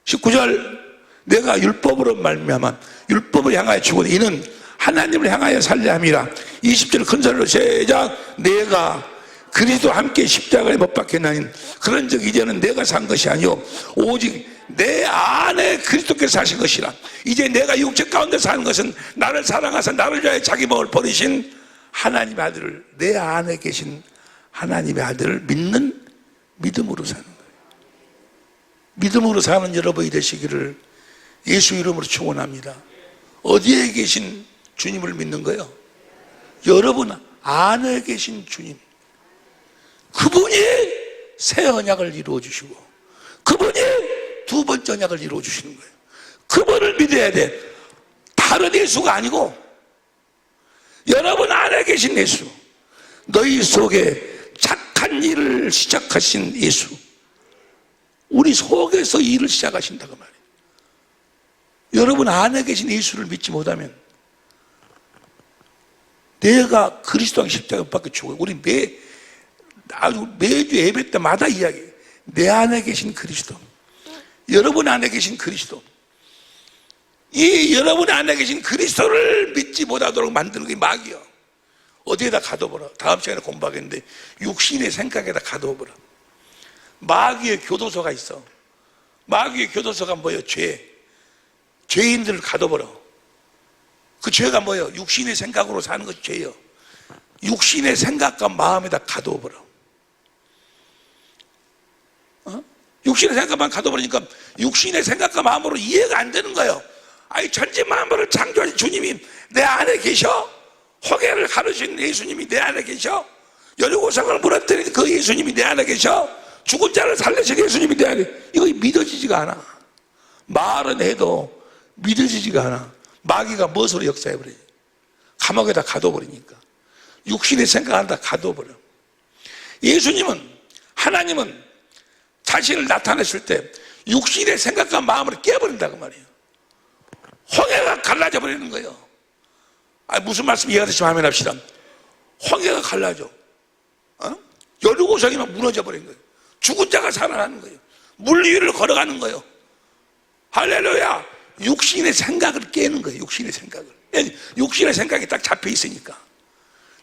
19절 내가 율법으로 말미암아 율법을 향하여 죽으니 이는 하나님을 향하여 살려 함이라. 20절 큰 소리로 시작. 내가 그리스도와 함께 십자가에 못 박혔나니 그런즉 이제는 내가 산 것이 아니요 오직 내 안에 그리스도께서 사신 것이라. 이제 내가 육체 가운데 사는 것은 나를 사랑하사 나를 위하여 자기 몸을 버리신 하나님의 아들을 내 안에 계신 하나님의 아들을 믿는 믿음으로 사는 거예요. 믿음으로 사는 여러분이 되시기를 예수 이름으로 축원합니다. 어디에 계신 주님을 믿는 거예요? 여러분 안에 계신 주님, 그분이 새 언약을 이루어 주시고 그분이 두 번째 언약을 이루어 주시는 거예요. 그분을 믿어야 돼. 다른 예수가 아니고 여러분 안에 계신 예수, 너희 속에 착한 일을 시작하신 예수, 우리 속에서 일을 시작하신다고 말이에요. 여러분 안에 계신 예수를 믿지 못하면 내가 그리스도와 십자가 못 박혀 죽어요. 우리 매주 예배 때마다 이야기해요. 내 안에 계신 그리스도, 여러분 안에 계신 그리스도, 이 여러분 안에 계신 그리스도를 믿지 못하도록 만드는 게 마귀야. 어디에다 가둬보라. 다음 시간에 공부하겠는데 육신의 생각에다 가둬보라. 마귀의 교도소가 있어. 마귀의 교도소가 뭐예요? 죄인들을 가둬보라. 그 죄가 뭐예요? 육신의 생각으로 사는 것이 죄예요. 육신의 생각과 마음에다 가둬보라. 육신의 생각만 가둬버리니까 육신의 생각과 마음으로 이해가 안 되는 거예요. 아니 천지 만물을 창조하신 주님이 내 안에 계셔? 홍해를 가르신 예수님이 내 안에 계셔? 여리고성을 무너뜨린 그 예수님이 내 안에 계셔? 죽은 자를 살리신 예수님이 내 안에, 이거 믿어지지가 않아. 말은 해도 믿어지지가 않아. 마귀가 무엇으로 역사해버려? 감옥에다 가둬버리니까. 육신의 생각을 다 가둬버려. 예수님은, 하나님은 자신을 나타냈을 때 육신의 생각과 마음을 깨버린다고 말이에요. 홍해가 갈라져 버리는 거예요. 무슨 말씀 이해가 되시면 하면 합시다. 홍해가 갈라져. 여리고성이 막 무너져 버린 거예요. 죽은 자가 살아나는 거예요. 물 위를 걸어가는 거예요. 할렐루야. 육신의 생각을 깨는 거예요. 육신의 생각을. 육신의 생각이 딱 잡혀 있으니까.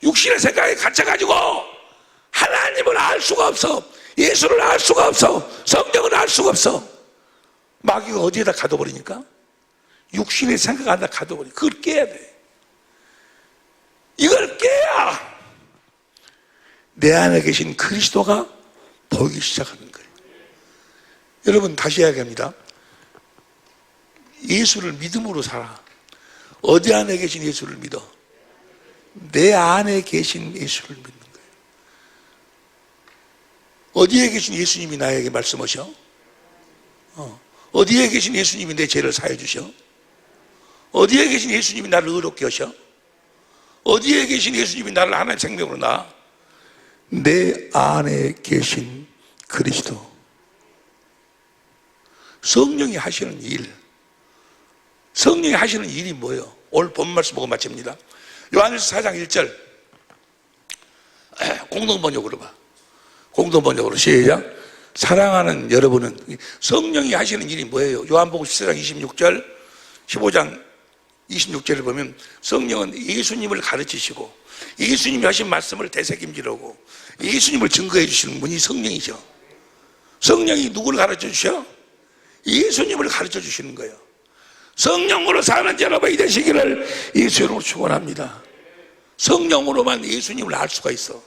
육신의 생각에 갇혀가지고 하나님을 알 수가 없어. 예수를 알 수가 없어. 성령을 알 수가 없어. 마귀가 어디에다 가둬버리니까? 육신의 생각 안에다 가둬버려. 그걸 깨야 돼. 이걸 깨야 내 안에 계신 그리스도가 보이기 시작하는 거예요. 여러분 다시 이야기합니다. 예수를 믿음으로 살아. 어디 안에 계신 예수를 믿어? 내 안에 계신 예수를 믿는 거예요. 어디에 계신 예수님이 나에게 말씀하셔? 어디에 계신 예수님이 내 죄를 사해 주셔? 어디에 계신 예수님이 나를 의롭게 하셔? 어디에 계신 예수님이 나를 하나님의 생명으로 낳아? 내 안에 계신 그리스도, 성령이 하시는 일. 성령이 하시는 일이 뭐예요? 오늘 본 말씀 보고 마칩니다. 요한일서 4장 1절 공동번역으로 봐. 공동번역으로 시작. 사랑하는 여러분은, 성령이 하시는 일이 뭐예요? 요한복음 14장 26절 15장 26절을 보면 성령은 예수님을 가르치시고 예수님이 하신 말씀을 되새김질하고 예수님을 증거해 주시는 분이 성령이죠. 성령이 누구를 가르쳐 주셔? 예수님을 가르쳐 주시는 거예요. 성령으로 사는 여러분이 되시기를 예수로 축원합니다. 성령으로만 예수님을 알 수가 있어.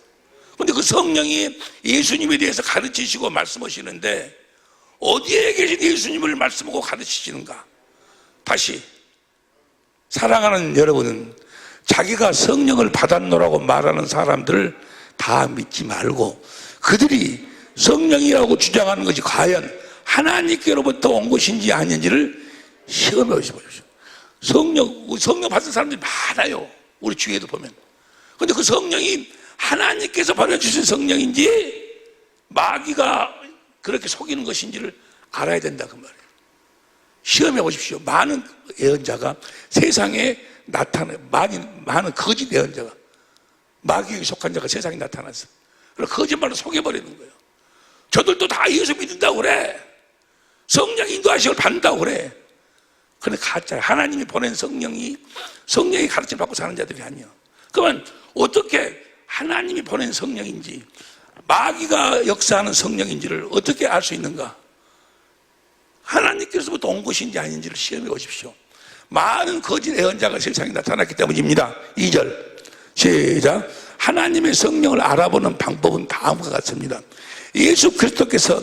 근데 그 성령이 예수님에 대해서 가르치시고 말씀하시는데 어디에 계신 예수님을 말씀하고 가르치시는가? 다시, 사랑하는 여러분은 자기가 성령을 받았노라고 말하는 사람들을 다 믿지 말고 그들이 성령이라고 주장하는 것이 과연 하나님께로부터 온 것인지 아닌지를 시험해 보십시오. 성령 받은 사람들이 많아요. 우리 주위에도 보면. 근데 그 성령이 하나님께서 보내주신 성령인지 마귀가 그렇게 속이는 것인지를 알아야 된다 그 말이에요. 시험해 보십시오. 많은 예언자가 세상에 나타나요. 많은 거짓 예언자가 마귀에 속한 자가 세상에 나타났어. 그래서 거짓말로 속여버리는 거예요. 저들도 다 예수 믿는다고 그래. 성령 인도하심을 받는다고 그래. 그런데 가짜 하나님이 보낸 성령이 가르침을 받고 사는 자들이 아니야. 그러면 어떻게 하나님이 보낸 성령인지 마귀가 역사하는 성령인지를 어떻게 알 수 있는가? 하나님께서부터 온 것인지 아닌지를 시험해 보십시오. 많은 거짓 예언자가 세상에 나타났기 때문입니다. 2절 시작. 하나님의 성령을 알아보는 방법은 다음과 같습니다. 예수 그리스도께서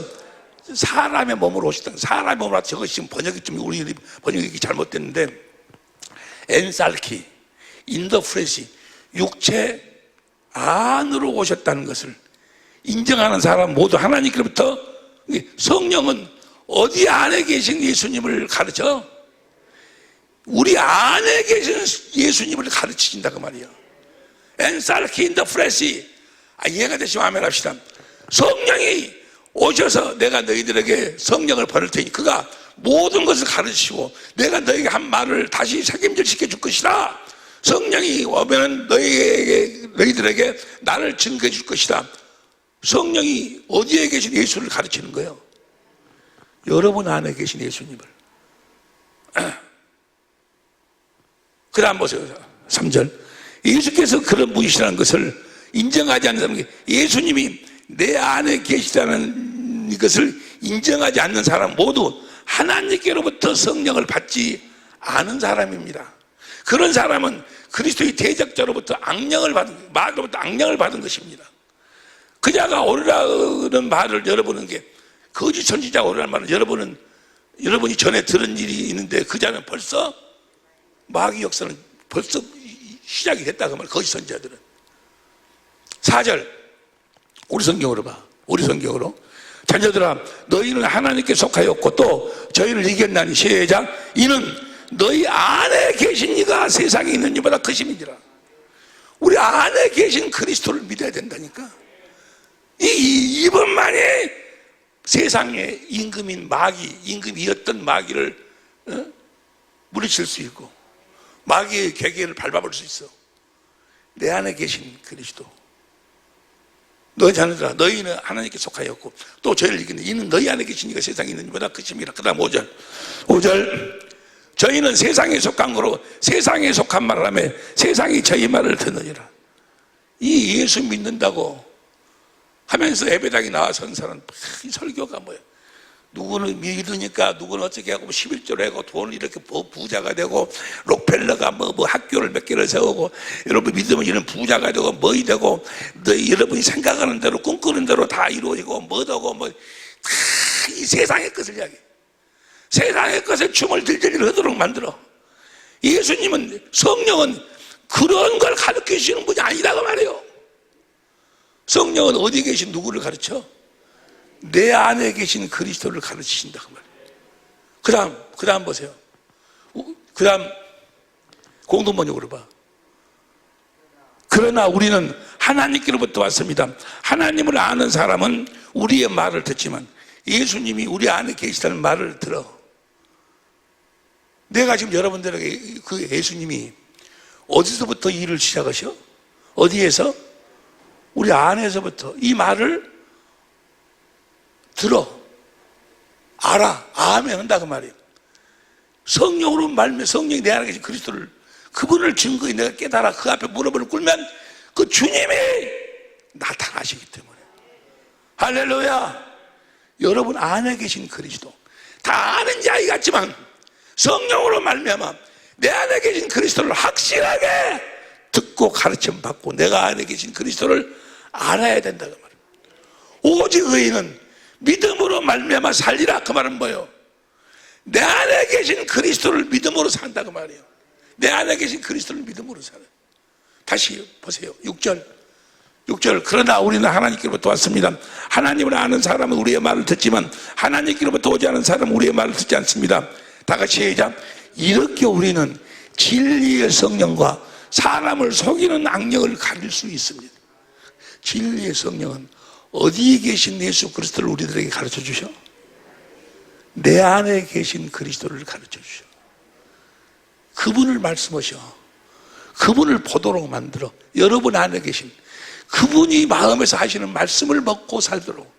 사람의 몸으로 오셨다. 사람의 몸으로 왔다. 저것이 지금 번역이 좀 우리 번역이 잘못됐는데 엔살키 인더 프레시 육체 안으로 오셨다는 것을 인정하는 사람 모두 하나님께로부터 성령은 어디 안에 계신 예수님을 가르쳐? 우리 안에 계신 예수님을 가르치신다 그 말이에요. 엔살키 인더 프레시 이해가 되시면 아멘 합시다. 성령이 오셔서 내가 너희들에게 성령을 보낼 테니 그가 모든 것을 가르치고 내가 너희에게 한 말을 다시 책임질 시켜줄 것이다. 성령이 오면 너희들에게 나를 증거해 줄 것이다. 성령이 어디에 계신 예수를 가르치는 거예요? 여러분 안에 계신 예수님을. 그 다음 보세요. 3절 예수께서 그런 분이시라는 것을 인정하지 않는 사람, 예수님이 내 안에 계시다는 것을 인정하지 않는 사람 모두 하나님께로부터 성령을 받지 않은 사람입니다. 그런 사람은 그리스도의 대적자로부터 마귀로부터 악령을 받은 것입니다. 그자가 오리라는 말을 여러분은 거짓 선지자가 오리라는 말을 여러분이 전에 들은 일이 있는데 그자는 벌써 마귀 역사는 벌써 시작이 됐다 그 말. 거짓 선지자들은. 4절 우리 성경으로 봐. 우리 성경으로 자녀들아 너희는 하나님께 속하였고 또 저희를 이겼나니 시작. 이는 너희 안에 계신 이가 세상에 있는 이보다 크심이니라. 우리 안에 계신 그리스도를 믿어야 된다니까. 이분만이 세상의 임금이었던 마귀를 물리칠 수 있고 마귀의 계계를 밟아볼 수 있어. 내 안에 계신 그리스도. 너희 자녀들아 너희는 하나님께 속하였고 또 저희를 이기는 이는 너희 안에 계신 이가 세상에 있는 이보다 크심이라. 그 다음 5절 저희는 세상에 속한 거로 세상에 속한 말을 하며 세상이 저희 말을 듣느니라. 이 예수 믿는다고 하면서 예배당에 나와선 사람 이 설교가 뭐야? 누구는 믿으니까 누구는 어떻게 하고 11조를 하고 돈을 이렇게 부자가 되고 록펠러가 뭐 학교를 몇 개를 세우고 여러분 믿으면 이런 부자가 되고 뭐이 되고 여러분이 생각하는 대로 꿈꾸는 대로 다 이루어지고 뭐더고 다 이 세상의 것을 이야기해. 세상의 것에 춤을 들들들 하도록 만들어. 예수님은 성령은 그런 걸 가르치시는 분이 아니라고 말해요. 성령은 어디 계신 누구를 가르쳐? 내 안에 계신 그리스도를 가르치신다 그 말이에요. 그 다음 보세요. 그 다음 공동번역으로 봐. 그러나 우리는 하나님께로부터 왔습니다. 하나님을 아는 사람은 우리의 말을 듣지만 예수님이 우리 안에 계시다는 말을 들어. 내가 지금 여러분들에게 그 예수님이 어디서부터 일을 시작하셔? 어디에서? 우리 안에서부터 이 말을 들어. 알아. 아멘 한다 그 말이에요. 성령으로 말면 성령이 내 안에 계신 그리스도를 그분을 증거히 내가 깨달아 그 앞에 무릎을 꿇으면 그 주님이 나타나시기 때문에. 할렐루야. 여러분 안에 계신 그리스도 다 아는 자이 같지만 성령으로 말미암아 내 안에 계신 그리스도를 확실하게 듣고 가르침 받고 내가 안에 계신 그리스도를 알아야 된다고 말이에요. 오직 의인은 믿음으로 말미암아 살리라. 그 말은 뭐예요? 내 안에 계신 그리스도를 믿음으로 산다 그 말이에요. 내 안에 계신 그리스도를 믿음으로 살아요. 다시 보세요. 6절 그러나 우리는 하나님께로부터 왔습니다. 하나님을 아는 사람은 우리의 말을 듣지만 하나님께로부터 오지 않은 사람은 우리의 말을 듣지 않습니다. 다 같이 시작. 이렇게 우리는 진리의 성령과 사람을 속이는 악령을 가릴 수 있습니다. 진리의 성령은 어디에 계신 예수 그리스도를 우리들에게 가르쳐 주셔? 내 안에 계신 그리스도를 가르쳐 주셔. 그분을 말씀하셔. 그분을 보도록 만들어. 여러분 안에 계신 그분이 마음에서 하시는 말씀을 먹고 살도록.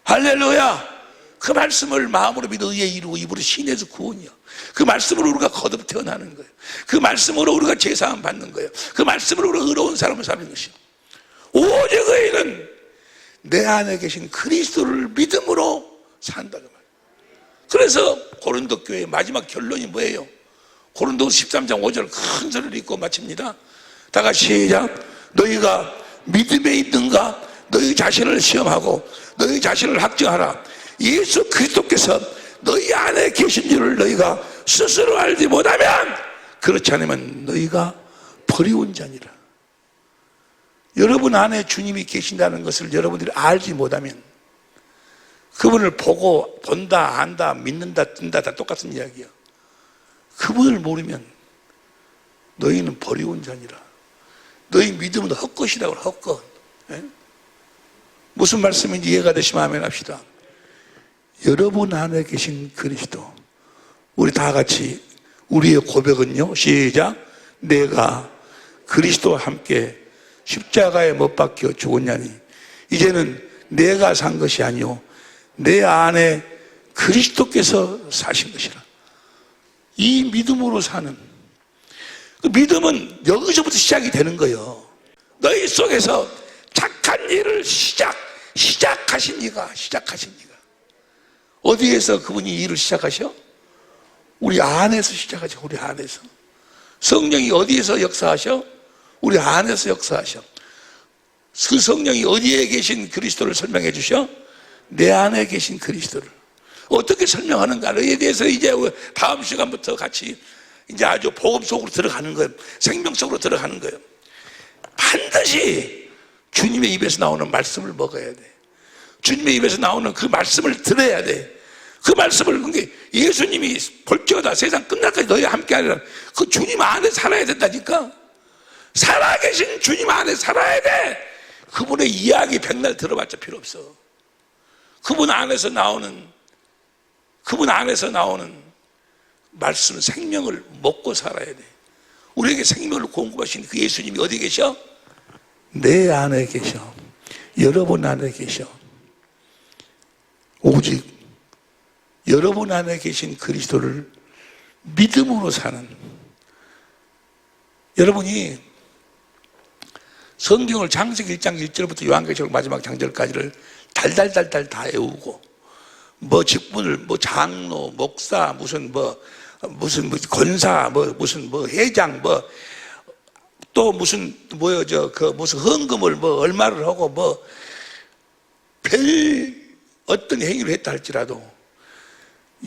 할렐루야. 그 말씀을 마음으로 믿어 의에 이루고 입으로 신에서 구원이요. 그 말씀으로 우리가 거듭 태어나는 거예요. 그 말씀으로 우리가 제사함 받는 거예요. 그 말씀으로 우리가 의로운 사람을 사는 것이요. 오직 의인은 내 안에 계신 그리스도를 믿음으로 산다는 말이에요. 그래서 고린도 교회의 마지막 결론이 뭐예요? 고린도 13장 5절 큰 소리를 읽고 마칩니다. 다 같이 시작. 너희가 믿음에 있는가? 너희 자신을 시험하고 너희 자신을 확증하라. 예수 그리스도께서 너희 안에 계신 줄을 너희가 스스로 알지 못하면 그렇지 않으면 너희가 버리운 자니라. 여러분 안에 주님이 계신다는 것을 여러분들이 알지 못하면 그분을 보고 본다, 안다, 믿는다, 뜬다 다 똑같은 이야기야. 그분을 모르면 너희는 버리운 자니라. 너희 믿음은 헛것이라고 헛것. 예? 무슨 말씀인지 이해가 되시면 아멘 합시다. 여러분 안에 계신 그리스도. 우리 다 같이 우리의 고백은요. 시작. 내가 그리스도와 함께 십자가에 못 박혀 죽었냐니 이제는 내가 산 것이 아니요 내 안에 그리스도께서 사신 것이라. 이 믿음으로 사는 그 믿음은 여기서부터 시작이 되는 거예요. 너희 속에서 착한 일을 시작하신 이가 어디에서 그분이 일을 시작하셔? 우리 안에서 시작하죠. 우리 안에서. 성령이 어디에서 역사하셔? 우리 안에서 역사하셔. 그 성령이 어디에 계신 그리스도를 설명해 주셔? 내 안에 계신 그리스도를. 어떻게 설명하는가에 대해서 이제 다음 시간부터 같이 이제 아주 복음 속으로 들어가는 거예요. 생명 속으로 들어가는 거예요. 반드시 주님의 입에서 나오는 말씀을 먹어야 돼. 주님의 입에서 나오는 그 말씀을 들어야 돼. 그 말씀을, 그게 예수님이 볼지어다 세상 끝날까지 너희와 함께하리라. 그 주님 안에 살아야 된다니까. 살아계신 주님 안에 살아야 돼. 그분의 이야기 백날 들어봤자 필요 없어. 그분 안에서 나오는 말씀, 생명을 먹고 살아야 돼. 우리에게 생명을 공급하신 그 예수님이 어디 계셔? 내 안에 계셔. 여러분 안에 계셔. 오직 여러분 안에 계신 그리스도를 믿음으로 사는, 여러분이 성경을 창세기 1장 1절부터 요한계시록 마지막 장절까지를 달달달달 다 외우고 뭐 직분을 뭐 장로, 목사, 무슨 권사, 무슨 회장, 또 무슨 무슨 헌금을 얼마를 하고 별 어떤 행위를 했다 할지라도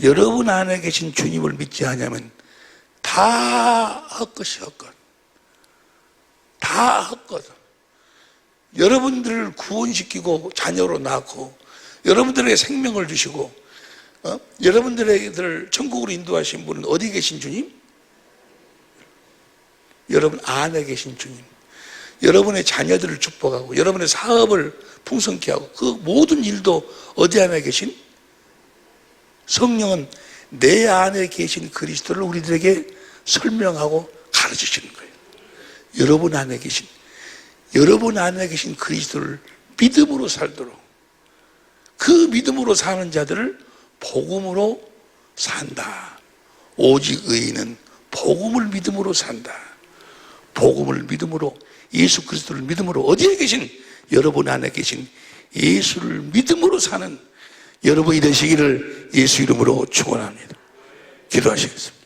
여러분 안에 계신 주님을 믿지 않으면 다 헛것이 헛것. 다 헛것. 여러분들을 구원시키고 자녀로 낳고 여러분들에게 생명을 주시고 여러분들을 천국으로 인도하신 분은 어디 계신 주님? 여러분 안에 계신 주님. 여러분의 자녀들을 축복하고 여러분의 사업을 풍성케 하고 그 모든 일도 어디 안에 계신? 성령은 내 안에 계신 그리스도를 우리들에게 설명하고 가르치시는 거예요. 여러분 안에 계신 그리스도를 믿음으로 살도록, 그 믿음으로 사는 자들을 복음으로 산다. 오직 의인은 복음을 믿음으로 산다. 복음을 믿음으로, 예수 그리스도를 믿음으로, 어디에 계신? 여러분 안에 계신 예수를 믿음으로 사는 여러분이 되시기를 예수 이름으로 축원합니다. 기도하시겠습니다.